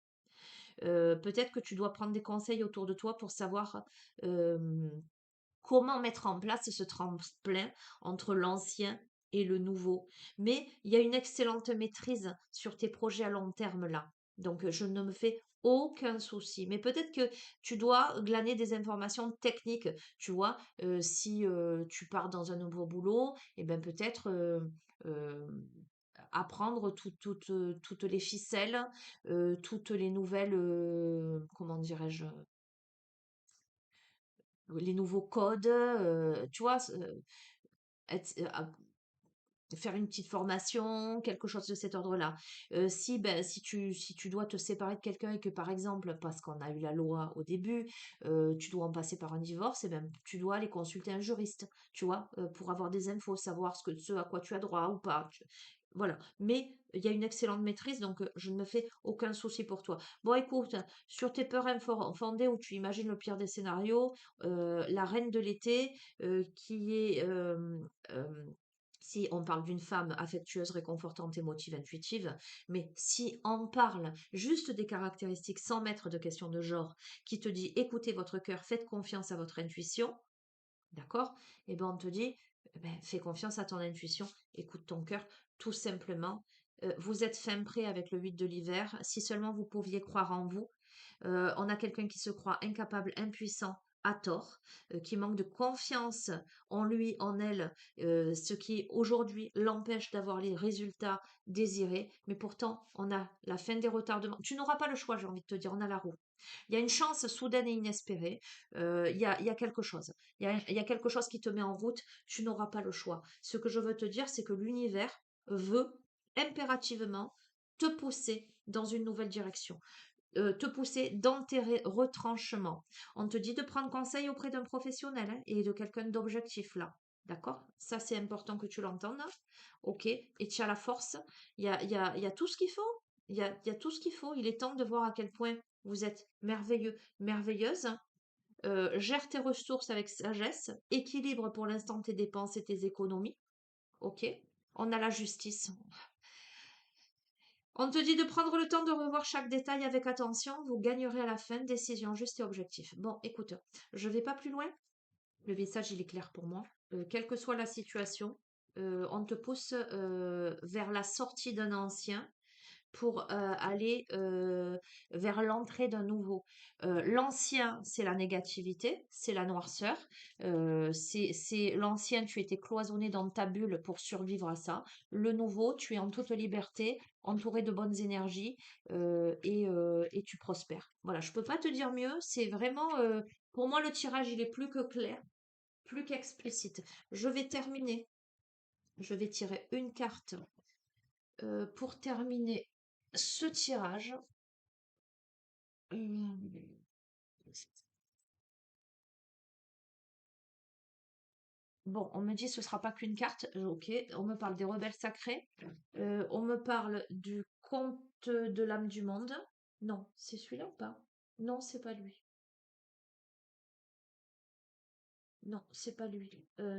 Peut-être que tu dois prendre des conseils autour de toi pour savoir comment mettre en place ce tremplin entre l'ancien et le nouveau. Mais il y a une excellente maîtrise sur tes projets à long terme là. Donc, je ne me fais aucun souci. Mais peut-être que tu dois glaner des informations techniques. Tu vois, si tu pars dans un nouveau boulot, et ben peut-être euh, apprendre toutes les ficelles, toutes les nouvelles, comment dirais-je, les nouveaux codes, tu vois, faire une petite formation, quelque chose de cet ordre-là. Si tu dois te séparer de quelqu'un et que, par exemple, parce qu'on a eu la loi au début, tu dois en passer par un divorce, et ben, tu dois aller consulter un juriste, tu vois, pour avoir des infos, savoir ce à quoi tu as droit ou pas. Voilà. Mais il y a une excellente maîtrise, donc je ne me fais aucun souci pour toi. Bon, écoute, sur tes peurs infondées où tu imagines le pire des scénarios, la reine de l'été, qui est si on parle d'une femme affectueuse, réconfortante, émotive, intuitive, mais si on parle juste des caractéristiques sans mettre de question de genre, qui te dit écoutez votre cœur, faites confiance à votre intuition, d'accord? Et ben on te dit fais confiance à ton intuition, écoute ton cœur, tout simplement. Vous êtes fin prêt avec le 8 de l'hiver. Si seulement vous pouviez croire en vous, on a quelqu'un qui se croit incapable, impuissant, à tort, qui manque de confiance en lui, en elle, ce qui aujourd'hui l'empêche d'avoir les résultats désirés. Mais pourtant, on a la fin des retardements. Tu n'auras pas le choix, j'ai envie de te dire, on a la roue. Il y a une chance soudaine et inespérée. Il y a quelque chose. Il y a quelque chose qui te met en route. Tu n'auras pas le choix. Ce que je veux te dire, c'est que l'univers veut impérativement te pousser dans une nouvelle direction, te pousser dans tes retranchements. On te dit de prendre conseil auprès d'un professionnel, hein, et de quelqu'un d'objectif là. D'accord? Ça, c'est important que tu l'entendes. Ok? Et tu as la force. Il y a tout ce qu'il faut. Il y a tout ce qu'il faut. Il est temps de voir à quel point vous êtes merveilleux, merveilleuse. Gère tes ressources avec sagesse. Équilibre pour l'instant tes dépenses et tes économies. Ok? On a la justice. On te dit de prendre le temps de revoir chaque détail avec attention. Vous gagnerez à la fin. Décision juste et objectif. Bon, écoute, je vais pas plus loin. Le message, il est clair pour moi. Quelle que soit la situation, on te pousse vers la sortie d'un ancien pour aller vers l'entrée d'un nouveau. L'ancien, c'est la négativité, c'est la noirceur. C'est l'ancien, tu étais cloisonné dans ta bulle pour survivre à ça. Le nouveau, tu es en toute liberté, entouré de bonnes énergies, et tu prospères. Voilà, je peux pas te dire mieux. C'est vraiment, pour moi, le tirage, il est plus que clair, plus qu'explicite. Je vais terminer. Je vais tirer une carte pour terminer ce tirage. Hum, Bon, on me dit ce sera pas qu'une carte. Ok, on me parle des rebelles sacrés. On me parle du conte de l'âme du monde. Non, c'est celui-là ou pas? Non, c'est pas lui. Non, c'est pas lui.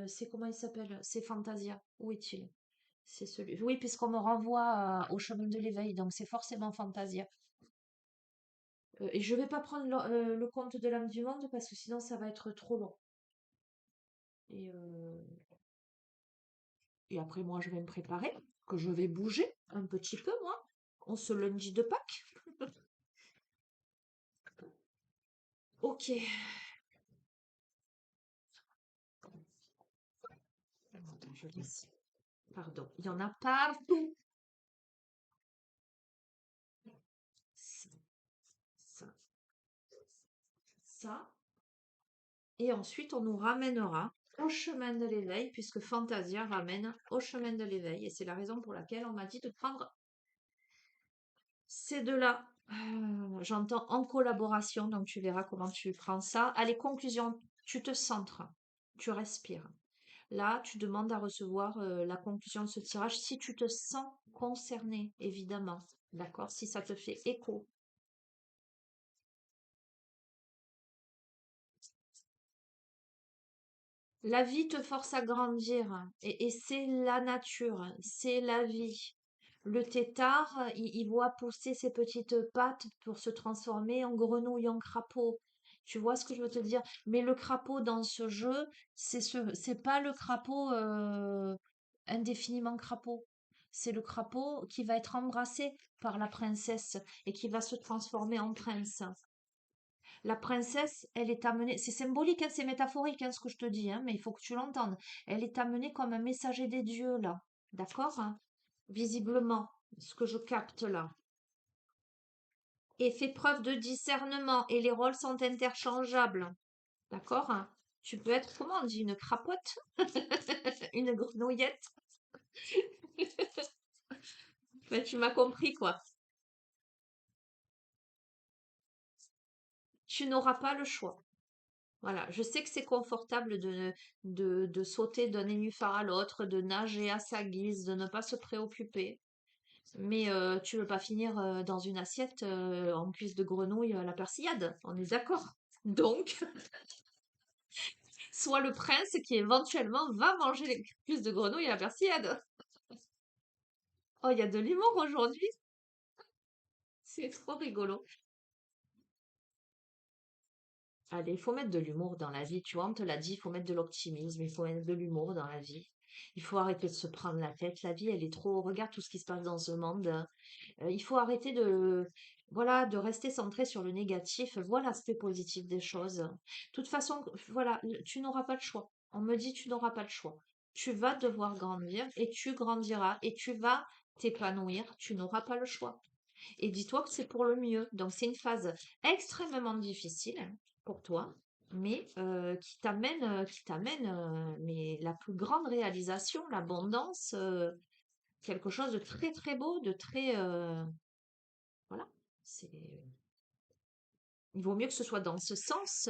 C'est comment il s'appelle? C'est Fantasia. Où est-il? C'est celui. Oui, puisqu'on me renvoie au chemin de l'éveil, donc c'est forcément Fantasia. Et je vais pas prendre le conte de l'âme du monde parce que sinon ça va être trop long. Et, et après, moi, je vais me préparer, que je vais bouger un petit peu, moi, en ce lundi de Pâques. Ok. Attends, je laisse. Pardon, il y en a partout. Ça, ça, ça. Et ensuite, on nous ramènera au chemin de l'éveil, puisque Fantasia ramène au chemin de l'éveil. Et c'est la raison pour laquelle on m'a dit de prendre ces deux-là. J'entends en collaboration, donc tu verras comment tu prends ça. Allez, conclusion, tu te centres, tu respires. Là, tu demandes à recevoir la conclusion de ce tirage si tu te sens concerné, évidemment. D'accord? Si ça te fait écho. La vie te force à grandir et c'est la nature, c'est la vie. Le tétard, il voit pousser ses petites pattes pour se transformer en grenouille, en crapaud. Tu vois ce que je veux te dire? Mais le crapaud dans ce jeu, c'est pas le crapaud indéfiniment crapaud. C'est le crapaud qui va être embrassé par la princesse et qui va se transformer en prince. La princesse, elle est amenée, c'est symbolique, hein, c'est métaphorique, hein, ce que je te dis, hein, mais il faut que tu l'entendes. Elle est amenée comme un messager des dieux, là. D'accord? Hein? Visiblement, ce que je capte là. Et fait preuve de discernement, et les rôles sont interchangeables. D'accord? Hein? Tu peux être, comment on dit, une crapote? Une grenouillette? Ben, tu m'as compris, quoi. Tu n'auras pas le choix. Voilà, je sais que c'est confortable de sauter d'un nénuphar à l'autre, de nager à sa guise, de ne pas se préoccuper. Mais tu veux pas finir dans une assiette en cuisse de grenouille à la persillade, on est d'accord. Donc, sois le prince qui éventuellement va manger les cuisses de grenouille à la persillade. Oh, il y a de l'humour aujourd'hui, c'est trop rigolo. Allez, il faut mettre de l'humour dans la vie, tu vois, on te l'a dit, il faut mettre de l'optimisme, il faut mettre de l'humour dans la vie. Il faut arrêter de se prendre la tête. La vie, elle est trop. Regarde tout ce qui se passe dans ce monde. Il faut arrêter voilà, de rester centré sur le négatif. Voilà l'aspect positif des choses. De toute façon, voilà, tu n'auras pas le choix. On me dit, tu n'auras pas le choix. Tu vas devoir grandir et tu grandiras et tu vas t'épanouir. Tu n'auras pas le choix. Et dis-toi que c'est pour le mieux. Donc, c'est une phase extrêmement difficile pour toi, mais qui t'amène, mais la plus grande réalisation, l'abondance, quelque chose de très très beau, de très, voilà. C'est, il vaut mieux que ce soit dans ce sens.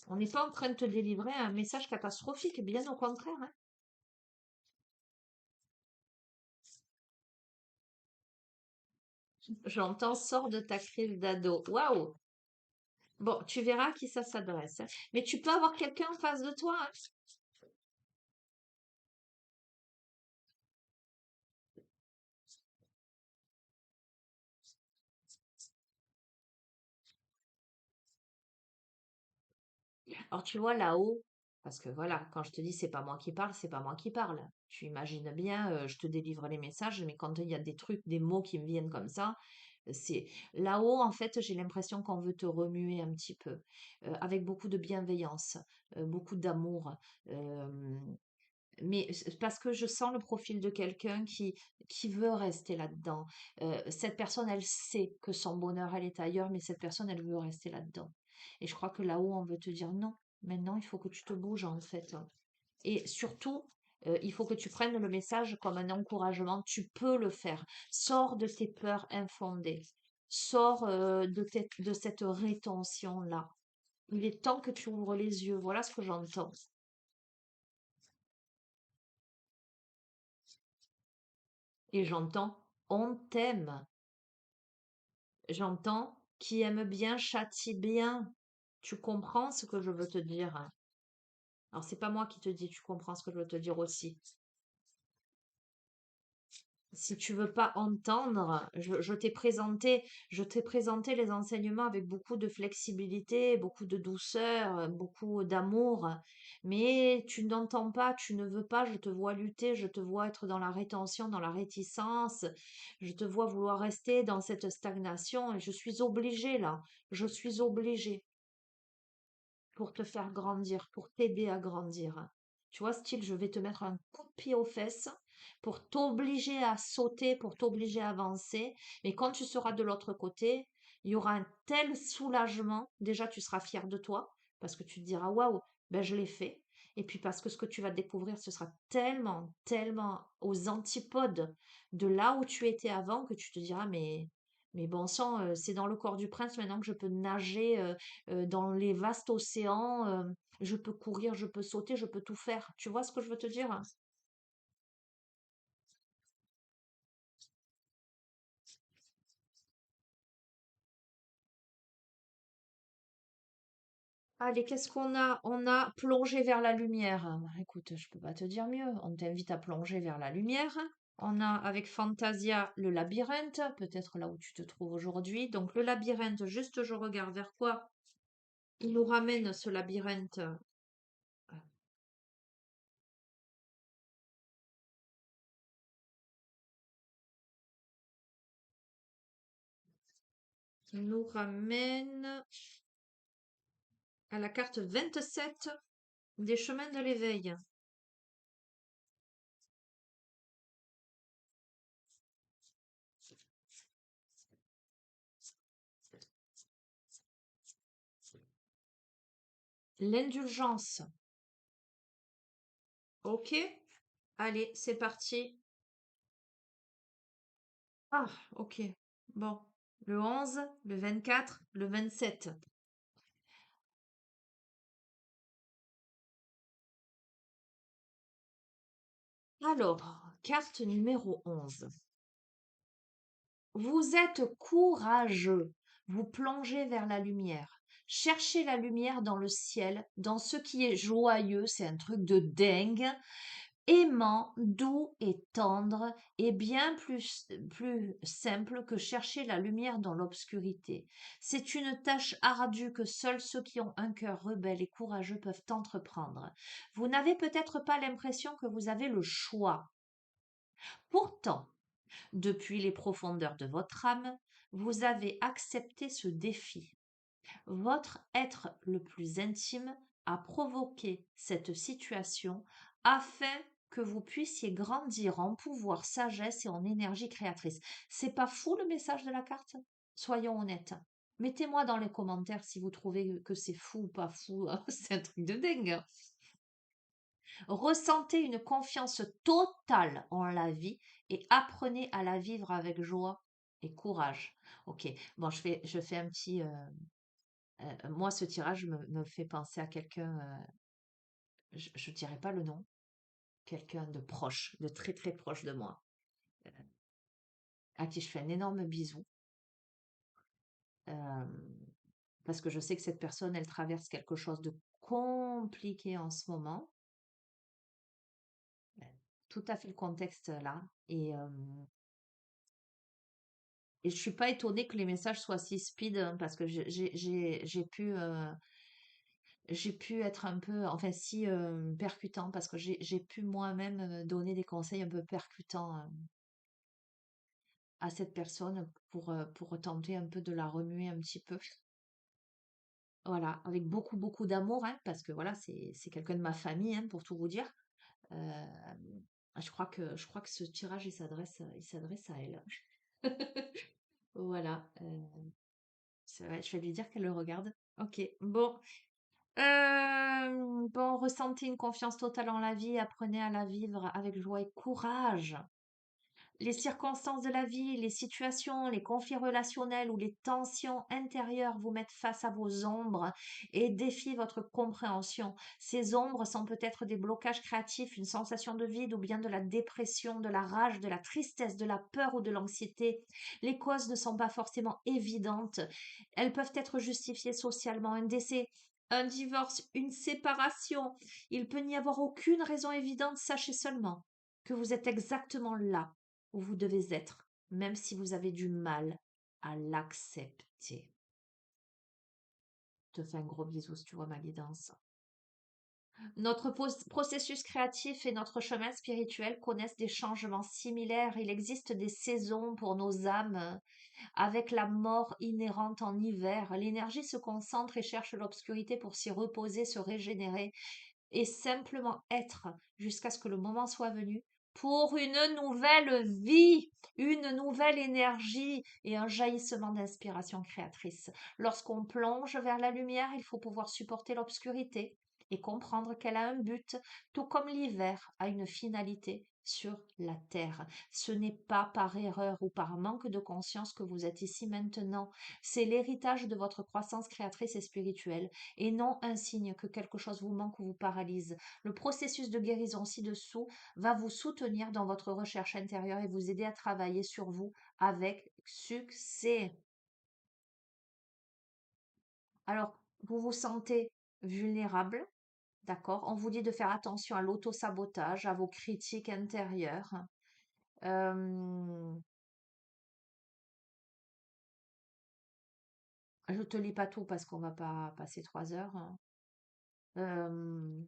On n'est pas en train de te délivrer un message catastrophique, bien au contraire, hein. J'entends, sors de ta crise d'ado. Waouh! Bon, tu verras à qui ça s'adresse, hein. Mais tu peux avoir quelqu'un en face de toi, hein. Alors tu vois là-haut, parce que voilà, quand je te dis c'est pas moi qui parle, c'est pas moi qui parle. Tu imagines bien, je te délivre les messages, mais quand il y a des trucs, des mots qui me viennent comme ça, c'est là-haut, en fait, j'ai l'impression qu'on veut te remuer un petit peu, avec beaucoup de bienveillance, beaucoup d'amour. euh, mais parce que je sens le profil de quelqu'un qui veut rester là-dedans. Cette personne, elle sait que son bonheur, elle est ailleurs, mais cette personne, elle veut rester là-dedans. Et je crois que là-haut, on veut te dire non. Maintenant, il faut que tu te bouges, en fait. Et surtout, il faut que tu prennes le message comme un encouragement. Tu peux le faire. Sors de tes peurs infondées. Sors de cette rétention-là. Il est temps que tu ouvres les yeux. Voilà ce que j'entends. Et j'entends, on t'aime. J'entends, qui aime bien châtie bien. Tu comprends ce que je veux te dire? Alors, c'est pas moi qui te dis, tu comprends ce que je veux te dire aussi. Si tu veux pas entendre, je t'ai présenté les enseignements avec beaucoup de flexibilité, beaucoup de douceur, beaucoup d'amour, mais tu n'entends pas, tu ne veux pas, je te vois lutter, je te vois être dans la rétention, dans la réticence, je te vois vouloir rester dans cette stagnation et je suis obligée là, je suis obligée pour te faire grandir, pour t'aider à grandir. Tu vois, style, je vais te mettre un coup de pied aux fesses pour t'obliger à sauter, pour t'obliger à avancer. Mais quand tu seras de l'autre côté, il y aura un tel soulagement. Déjà, tu seras fier de toi parce que tu te diras, waouh, ben je l'ai fait. Et puis parce que ce que tu vas découvrir, ce sera tellement, tellement aux antipodes de là où tu étais avant que tu te diras, mais bon sang, c'est dans le corps du prince maintenant que je peux nager dans les vastes océans, je peux courir, je peux sauter, je peux tout faire. Tu vois ce que je veux te dire? Allez, qu'est-ce qu'on a? On a plongé vers la lumière. Bah, écoute, je peux pas te dire mieux. On t'invite à plonger vers la lumière. On a avec Fantasia le labyrinthe, peut-être là où tu te trouves aujourd'hui. Donc le labyrinthe, juste je regarde vers quoi il nous ramène ce labyrinthe. Il nous ramène à la carte 27 des chemins de l'éveil. L'indulgence. Ok, allez, c'est parti. Ah, ok. Bon, le 11, le 24, le 27. Alors, carte numéro 11. Vous êtes courageux. Vous plongez vers la lumière. Cherchez la lumière dans le ciel, dans ce qui est joyeux. C'est un truc de dingue. aimant, doux et tendre est bien plus simple que chercher la lumière dans l'obscurité. C'est une tâche ardue que seuls ceux qui ont un cœur rebelle et courageux peuvent entreprendre. Vous n'avez peut-être pas l'impression que vous avez le choix. Pourtant, depuis les profondeurs de votre âme, vous avez accepté ce défi. Votre être le plus intime a provoqué cette situation afin que vous puissiez grandir en pouvoir, sagesse et en énergie créatrice. C'est pas fou le message de la carte? Soyons honnêtes. Mettez-moi dans les commentaires si vous trouvez que c'est fou ou pas fou. C'est un truc de dingue. Ressentez une confiance totale en la vie et apprenez à la vivre avec joie et courage. Ok, bon, je fais un petit, moi, ce tirage me fait penser à quelqu'un, je ne dirais pas le nom, quelqu'un de proche, de très très proche de moi, euh, à qui je fais un énorme bisou, euh, parce que je sais que cette personne, elle traverse quelque chose de compliqué en ce moment. Tout à fait le contexte là. Et je suis pas étonnée que les messages soient si speed, hein, parce que j'ai pu être un peu, enfin si, percutant, parce que j'ai pu moi-même donner des conseils un peu percutants à cette personne pour tenter un peu de la remuer un petit peu. Voilà, avec beaucoup, beaucoup d'amour, hein, parce que voilà, c'est quelqu'un de ma famille, hein, pour tout vous dire. Euh, je crois que ce tirage, il s'adresse à elle. Voilà. C'est vrai, je vais lui dire qu'elle le regarde. Ok, bon. Bon, ressentez une confiance totale en la vie, apprenez à la vivre avec joie et courage. Les circonstances de la vie, les situations, les conflits relationnels ou les tensions intérieures vous mettent face à vos ombres et défient votre compréhension. Ces ombres sont peut-être des blocages créatifs, une sensation de vide ou bien de la dépression, de la rage, de la tristesse, de la peur ou de l'anxiété. Les causes ne sont pas forcément évidentes. Elles peuvent être justifiées socialement. Un décès, un divorce, une séparation. Il peut n'y avoir aucune raison évidente. Sachez seulement que vous êtes exactement là où vous devez être, même si vous avez du mal à l'accepter. Je te fais un gros bisou si tu vois ma guidance. Notre processus créatif et notre chemin spirituel connaissent des changements similaires. Il existe des saisons pour nos âmes. Avec la mort inhérente en hiver, l'énergie se concentre et cherche l'obscurité pour s'y reposer, se régénérer et simplement être jusqu'à ce que le moment soit venu pour une nouvelle vie, une nouvelle énergie et un jaillissement d'inspiration créatrice. Lorsqu'on plonge vers la lumière, il faut pouvoir supporter l'obscurité et comprendre qu'elle a un but, tout comme l'hiver a une finalité sur la terre. Ce n'est pas par erreur ou par manque de conscience que vous êtes ici maintenant. C'est l'héritage de votre croissance créatrice et spirituelle et non un signe que quelque chose vous manque ou vous paralyse. Le processus de guérison ci-dessous va vous soutenir dans votre recherche intérieure et vous aider à travailler sur vous avec succès. Alors, vous vous sentez vulnérable, d'accord? On vous dit de faire attention à l'auto-sabotage, à vos critiques intérieures. Euh, je te lis pas tout parce qu'on va pas passer 3 heures, hein. Euh,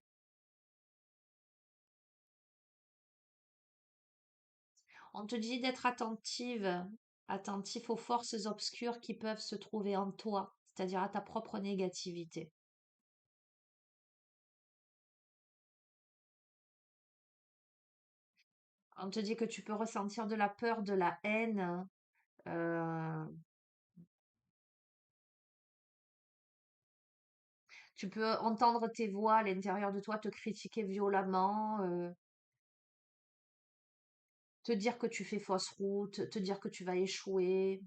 On te dit d'être attentif aux forces obscures qui peuvent se trouver en toi, c'est-à-dire à ta propre négativité. On te dit que tu peux ressentir de la peur, de la haine. euh, Tu peux entendre tes voix à l'intérieur de toi te critiquer violemment, te dire que tu fais fausse route, te dire que tu vas échouer.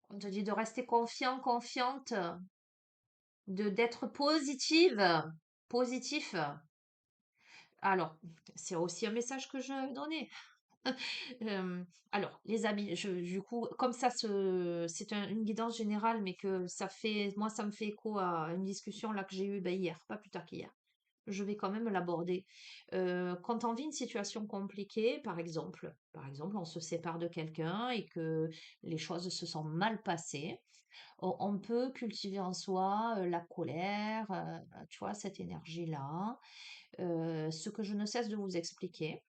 On te dit de rester confiant, confiante, de d'être positif. Alors, c'est aussi un message que je vais donner. Alors, les amis, du coup, comme ça, c'est une guidance générale, mais que ça fait, moi, ça me fait écho à une discussion là que j'ai eue ben, hier, pas plus tard qu'hier. je vais quand même l'aborder. Quand on vit une situation compliquée, par exemple, on se sépare de quelqu'un et que les choses se sont mal passées, on peut cultiver en soi la colère, tu vois, cette énergie-là. Ce que je ne cesse de vous expliquer,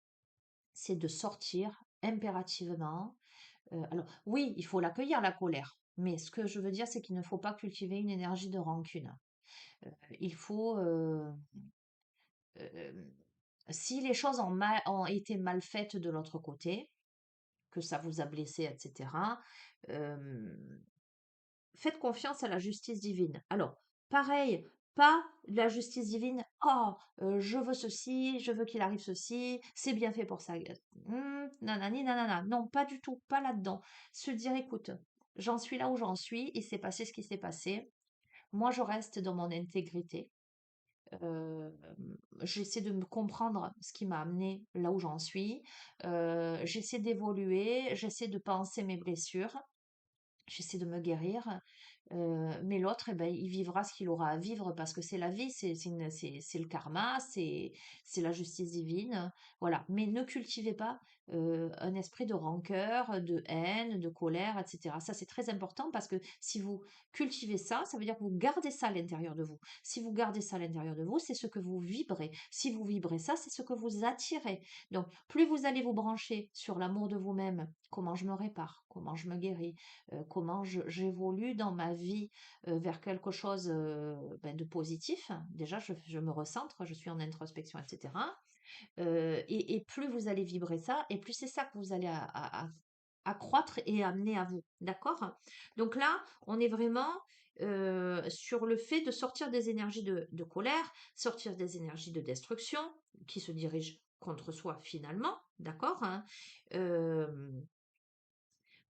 c'est de sortir impérativement. Alors, oui, il faut l'accueillir, la colère. Mais ce que je veux dire, c'est qu'il ne faut pas cultiver une énergie de rancune. Il faut, euh, si les choses ont été mal faites de l'autre côté, que ça vous a blessé, etc., euh, faites confiance à la justice divine. Alors, pareil, pas la justice divine, oh, je veux ceci, je veux qu'il arrive ceci, c'est bien fait pour ça. Nanani, nanana. Non, pas du tout, pas là-dedans. Se dire, écoute, j'en suis là où j'en suis, il s'est passé ce qui s'est passé. Moi, je reste dans mon intégrité. Euh, J'essaie de me comprendre ce qui m'a amené là où j'en suis. J'essaie d'évoluer, j'essaie de penser mes blessures. J'essaie de me guérir, mais l'autre, eh ben, il vivra ce qu'il aura à vivre parce que c'est la vie, c'est le karma, c'est la justice divine, voilà. Mais ne cultivez pas un esprit de rancœur, de haine, de colère, etc. Ça, c'est très important parce que si vous cultivez ça, ça veut dire que vous gardez ça à l'intérieur de vous. Si vous gardez ça à l'intérieur de vous, c'est ce que vous vibrez. Si vous vibrez ça, c'est ce que vous attirez. Donc, plus vous allez vous brancher sur l'amour de vous-même, comment je me répare, comment je me guéris, comment j'évolue dans ma vie vers quelque chose ben, de positif. Déjà, je me recentre, je suis en introspection, etc. Et plus vous allez vibrer ça, et plus c'est ça que vous allez accroître et amener à vous. D'accord? Donc là, on est vraiment sur le fait de sortir des énergies de colère, sortir des énergies de destruction qui se dirigent contre soi finalement. D'accord? Hein. Euh,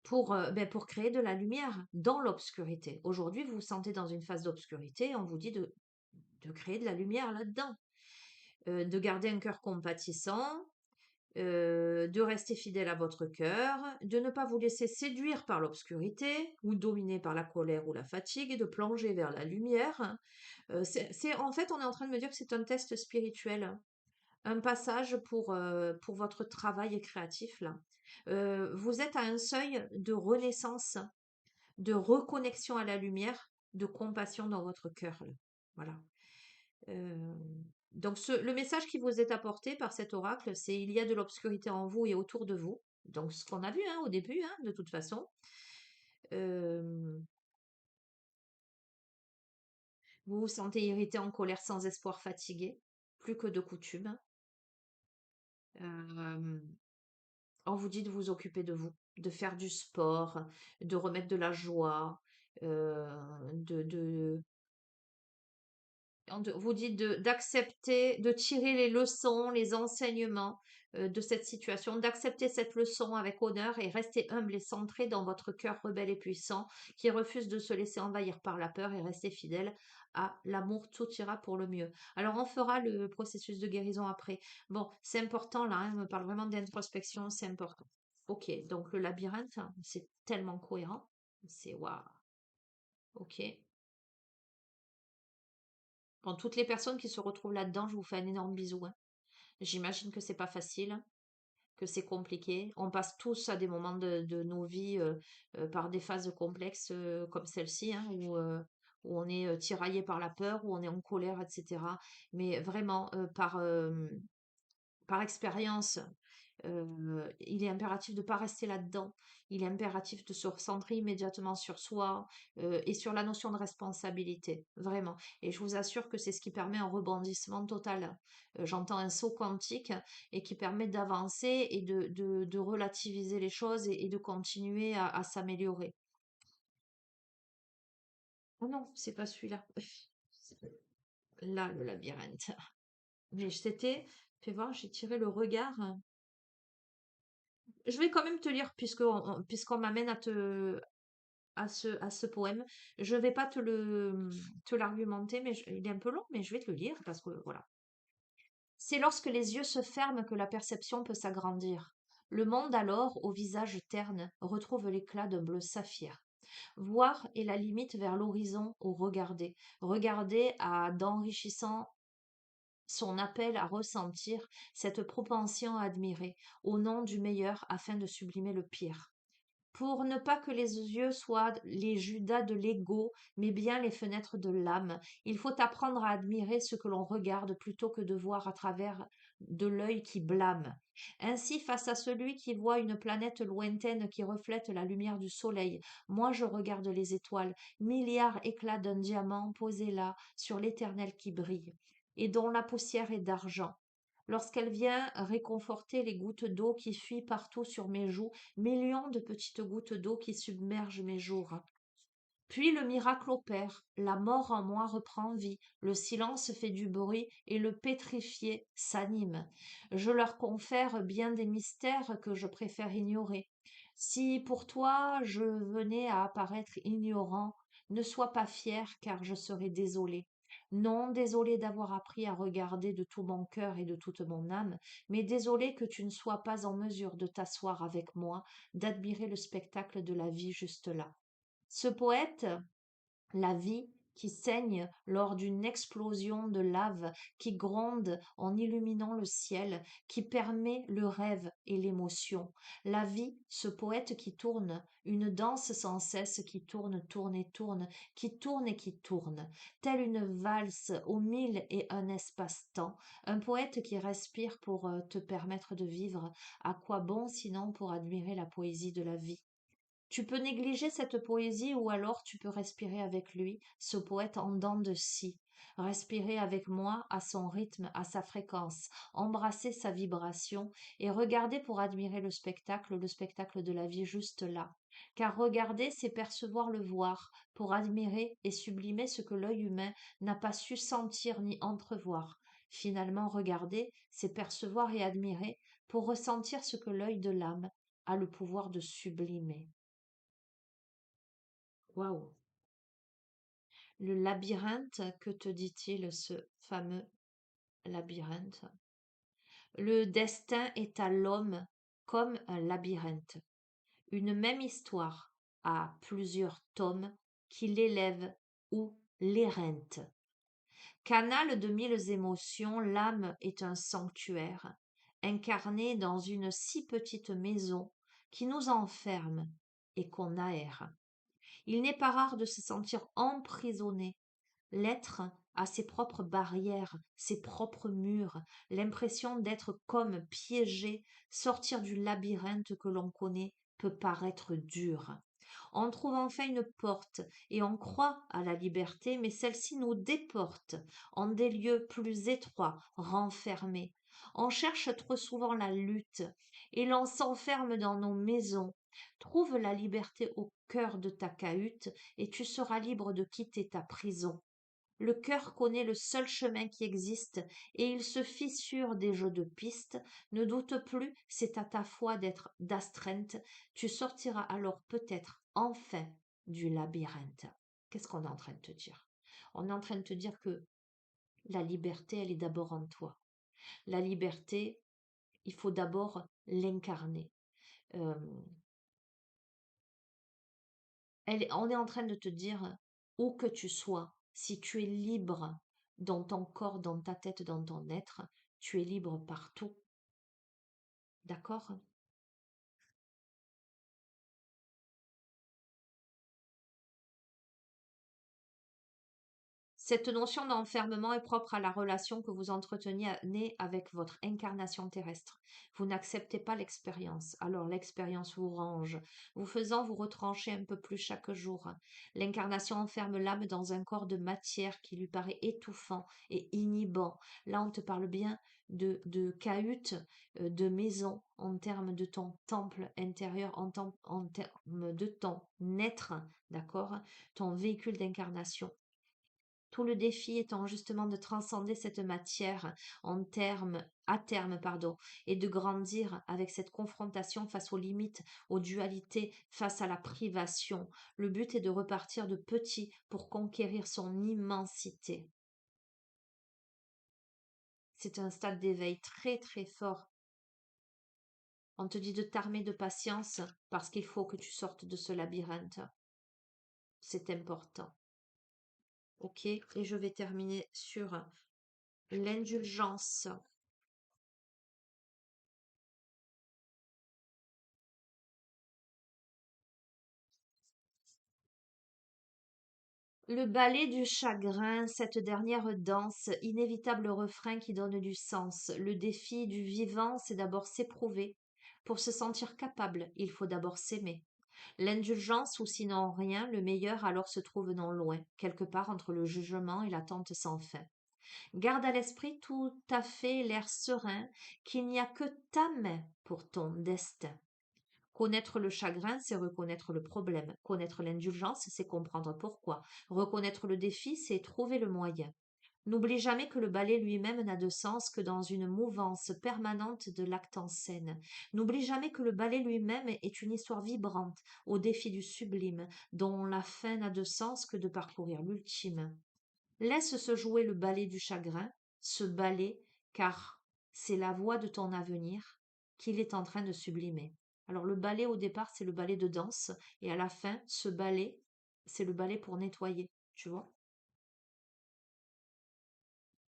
pour créer de la lumière dans l'obscurité. Aujourd'hui, vous vous sentez dans une phase d'obscurité, on vous dit de créer de la lumière là-dedans, de garder un cœur compatissant, de rester fidèle à votre cœur, de ne pas vous laisser séduire par l'obscurité ou dominer par la colère ou la fatigue et de plonger vers la lumière. En fait, on est en train de me dire que c'est un test spirituel, un passage pour votre travail créatif là. Vous êtes à un seuil de renaissance, de reconnexion à la lumière, de compassion dans votre cœur, là. Voilà. Euh, donc le message qui vous est apporté par cet oracle, c'est il y a de l'obscurité en vous et autour de vous. Donc ce qu'on a vu hein, au début, hein, de toute façon. Euh, vous vous sentez irrité, en colère, sans espoir, fatigué, plus que de coutume. Euh, on vous dit de vous occuper de vous, de faire du sport, de remettre de la joie, de vous dit d'accepter, de tirer les leçons, les enseignements de cette situation, d'accepter cette leçon avec honneur et rester humble et centré dans votre cœur rebelle et puissant qui refuse de se laisser envahir par la peur et rester fidèle à l'amour, tout ira pour le mieux. Alors on fera le processus de guérison après. Bon, c'est important là, hein, on me parle vraiment d'introspection, c'est important. Ok, donc le labyrinthe, hein, c'est tellement cohérent. C'est waouh. Ok. Pour toutes les personnes qui se retrouvent là-dedans, je vous fais un énorme bisou, hein. J'imagine que c'est pas facile, que c'est compliqué. On passe tous à des moments de nos vies par des phases complexes comme celle-ci, hein, où on est tiraillé par la peur, où on est en colère, etc. Mais vraiment, par expérience, il est impératif de ne pas rester là-dedans. Il est impératif de se recentrer immédiatement sur soi et sur la notion de responsabilité, vraiment. Et je vous assure que c'est ce qui permet un rebondissement total. J'entends un saut quantique et qui permet d'avancer et de relativiser les choses et de continuer à s'améliorer. Oh non, c'est pas celui-là. Là, le labyrinthe. Mais c'était, fais voir, j'ai tiré le regard. Je vais quand même te lire, puisqu'on m'amène à ce poème. Je vais pas te l'argumenter, mais il est un peu long, mais je vais te le lire parce que voilà. C'est lorsque les yeux se ferment que la perception peut s'agrandir. Le monde alors, au visage terne, retrouve l'éclat d'un bleu saphir. Voir est la limite vers l'horizon au regarder. Regarder a d'enrichissant son appel à ressentir, cette propension à admirer, au nom du meilleur afin de sublimer le pire. Pour ne pas que les yeux soient les Judas de l'ego, mais bien les fenêtres de l'âme, il faut apprendre à admirer ce que l'on regarde plutôt que de voir à travers de l'œil qui blâme. Ainsi, face à celui qui voit une planète lointaine qui reflète la lumière du soleil, moi je regarde les étoiles, milliards éclats d'un diamant posé là sur l'éternel qui brille, et dont la poussière est d'argent. Lorsqu'elle vient réconforter les gouttes d'eau qui fuient partout sur mes joues, millions de petites gouttes d'eau qui submergent mes jours. Puis le miracle opère, la mort en moi reprend vie, le silence fait du bruit et le pétrifié s'anime. Je leur confère bien des mystères que je préfère ignorer. Si pour toi je venais à apparaître ignorant, ne sois pas fier car je serai désolé. Non, désolé d'avoir appris à regarder de tout mon cœur et de toute mon âme, mais désolé que tu ne sois pas en mesure de t'asseoir avec moi, d'admirer le spectacle de la vie juste là. Ce poète, la vie qui saigne lors d'une explosion de lave, qui gronde en illuminant le ciel, qui permet le rêve et l'émotion. La vie, ce poète qui tourne, une danse sans cesse qui tourne, tourne et tourne, qui tourne et qui tourne, telle une valse aux mille et un espace-temps, un poète qui respire pour te permettre de vivre. À quoi bon sinon pour admirer la poésie de la vie? Tu peux négliger cette poésie ou alors tu peux respirer avec lui, ce poète en dents de scie. Respirer avec moi à son rythme, à sa fréquence, embrasser sa vibration et regarder pour admirer le spectacle de la vie juste là. Car regarder, c'est percevoir le voir, pour admirer et sublimer ce que l'œil humain n'a pas su sentir ni entrevoir. Finalement, regarder, c'est percevoir et admirer pour ressentir ce que l'œil de l'âme a le pouvoir de sublimer. Waouh! Le labyrinthe, que te dit-il, ce fameux labyrinthe? Le destin est à l'homme comme un labyrinthe, une même histoire a plusieurs tomes qui l'élèvent ou l'éreinte. Canal de mille émotions, l'âme est un sanctuaire, incarné dans une si petite maison qui nous enferme et qu'on aère. Il n'est pas rare de se sentir emprisonné. L'être a ses propres barrières, ses propres murs, l'impression d'être comme piégé. Sortir du labyrinthe que l'on connaît peut paraître dur. On trouve enfin une porte et on croit à la liberté, mais celle-ci nous déporte en des lieux plus étroits, renfermés. On cherche trop souvent la lutte et l'on s'enferme dans nos maisons. Trouve la liberté au cœur de ta cahute et tu seras libre de quitter ta prison. Le cœur connaît le seul chemin qui existe et il se fissure des jeux de piste. Ne doute plus, c'est à ta foi d'être d'astreinte. Tu sortiras alors peut-être enfin du labyrinthe. Qu'est-ce qu'on est en train de te dire? On est en train de te dire que la liberté, elle est d'abord en toi. La liberté, il faut d'abord l'incarner. Euh, on est en train de te dire, où que tu sois, si tu es libre dans ton corps, dans ta tête, dans ton être, tu es libre partout. D'accord? Cette notion d'enfermement est propre à la relation que vous entretenez avec votre incarnation terrestre. Vous n'acceptez pas l'expérience, alors l'expérience vous range, vous faisant vous retrancher un peu plus chaque jour. L'incarnation enferme l'âme dans un corps de matière qui lui paraît étouffant et inhibant. Là, on te parle bien de cahute, de maison, en termes de ton temple intérieur, en termes de ton être, d'accord? Ton véhicule d'incarnation. Tout le défi étant justement de transcender cette matière à terme, pardon, et de grandir avec cette confrontation face aux limites, aux dualités, face à la privation. Le but est de repartir de petit pour conquérir son immensité. C'est un stade d'éveil très très fort. On te dit de t'armer de patience parce qu'il faut que tu sortes de ce labyrinthe. C'est important. Ok, et je vais terminer sur l'indulgence. Le ballet du chagrin, cette dernière danse, inévitable refrain qui donne du sens. Le défi du vivant, c'est d'abord s'éprouver. Pour se sentir capable, il faut d'abord s'aimer. L'indulgence ou sinon rien, le meilleur alors se trouve non loin, quelque part entre le jugement et l'attente sans fin. Garde à l'esprit tout à fait l'air serein qu'il n'y a que ta main pour ton destin. Connaître le chagrin, c'est reconnaître le problème. Connaître l'indulgence, c'est comprendre pourquoi. Reconnaître le défi, c'est trouver le moyen. N'oublie jamais que le ballet lui-même n'a de sens que dans une mouvance permanente de l'acte en scène. N'oublie jamais que le ballet lui-même est une histoire vibrante, au défi du sublime, dont la fin n'a de sens que de parcourir l'ultime. Laisse se jouer le ballet du chagrin, ce ballet, car c'est la voix de ton avenir qu'il est en train de sublimer. Alors le ballet au départ, c'est le ballet de danse, et à la fin, ce ballet, c'est le ballet pour nettoyer, tu vois.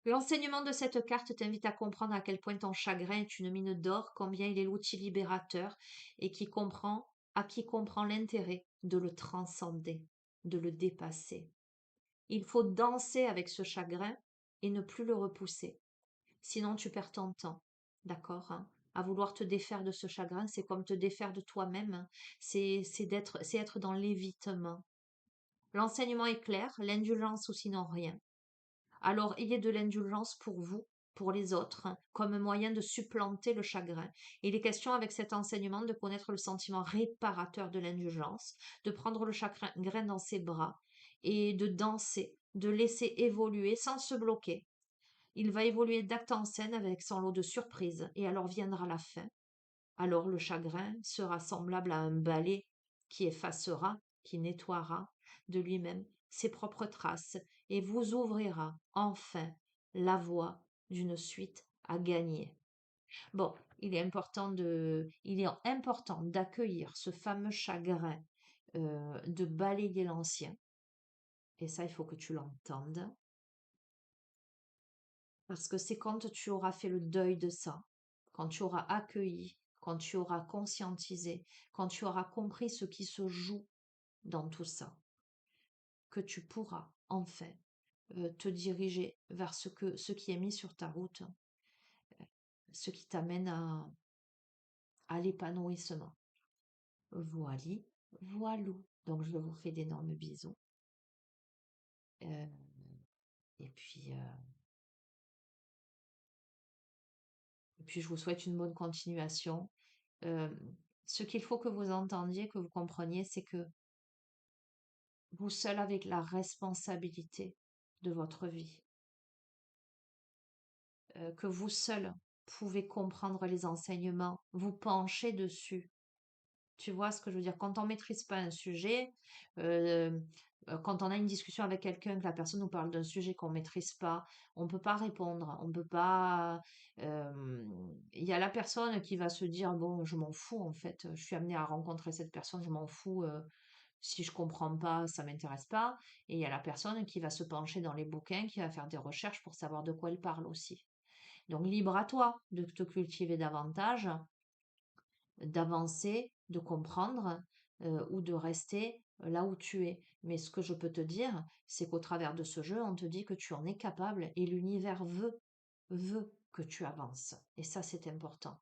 L'enseignement de cette carte t'invite à comprendre à quel point ton chagrin est une mine d'or, combien il est l'outil libérateur, et à qui comprend l'intérêt de le transcender, de le dépasser. Il faut danser avec ce chagrin et ne plus le repousser. Sinon, tu perds ton temps. D'accord, hein? À vouloir te défaire de ce chagrin, c'est comme te défaire de toi-même, hein. C'est être dans l'évitement. L'enseignement est clair, l'indulgence ou sinon rien. Alors, ayez de l'indulgence pour vous, pour les autres, hein, comme moyen de supplanter le chagrin. Il est question avec cet enseignement de connaître le sentiment réparateur de l'indulgence, de prendre le chagrin dans ses bras et de danser, de laisser évoluer sans se bloquer. Il va évoluer d'acte en scène avec son lot de surprises, et alors viendra la fin. Alors le chagrin sera semblable à un balai qui effacera, qui nettoiera de lui-même ses propres traces et vous ouvrira enfin la voie d'une suite à gagner. Bon, il est important d'accueillir ce fameux chagrin, de balayer l'ancien, et ça, il faut que tu l'entendes, parce que c'est quand tu auras fait le deuil de ça, quand tu auras accueilli, quand tu auras conscientisé, quand tu auras compris ce qui se joue dans tout ça, que tu pourras enfin te diriger vers ce qui est mis sur ta route, ce qui t'amène à l'épanouissement. Voili, voilou. Donc je vous fais d'énormes bisous. Euh, et puis, euh, et puis je vous souhaite une bonne continuation. Euh, Ce qu'il faut que vous entendiez, que vous compreniez, c'est que vous seul avez la responsabilité de votre vie, que vous seul pouvez comprendre les enseignements, vous pencher dessus. Tu vois ce que je veux dire? Quand on maîtrise pas un sujet, euh, quand on a une discussion avec quelqu'un, que la personne nous parle d'un sujet qu'on maîtrise pas, on peut pas répondre, on peut pas. euh, Il y a la personne qui va se dire, bon, je m'en fous en fait, je suis amenée à rencontrer cette personne, je m'en fous. Si je comprends pas, ça m'intéresse pas. Et il y a la personne qui va se pencher dans les bouquins, qui va faire des recherches pour savoir de quoi elle parle aussi. Donc libre à toi de te cultiver davantage, d'avancer, de comprendre, ou de rester là où tu es. Mais ce que je peux te dire, c'est qu'au travers de ce jeu, on te dit que tu en es capable et l'univers veut que tu avances. Et ça, c'est important.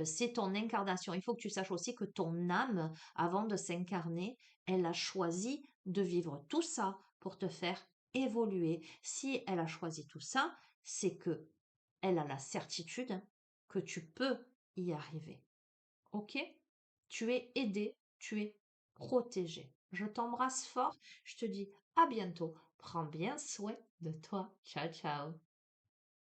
C'est ton incarnation. Il faut que tu saches aussi que ton âme, avant de s'incarner, elle a choisi de vivre tout ça pour te faire évoluer. Si elle a choisi tout ça, c'est que elle a la certitude que tu peux y arriver. Ok? Tu es aidé, tu es protégé. Je t'embrasse fort. Je te dis à bientôt. Prends bien soin de toi. Ciao, ciao.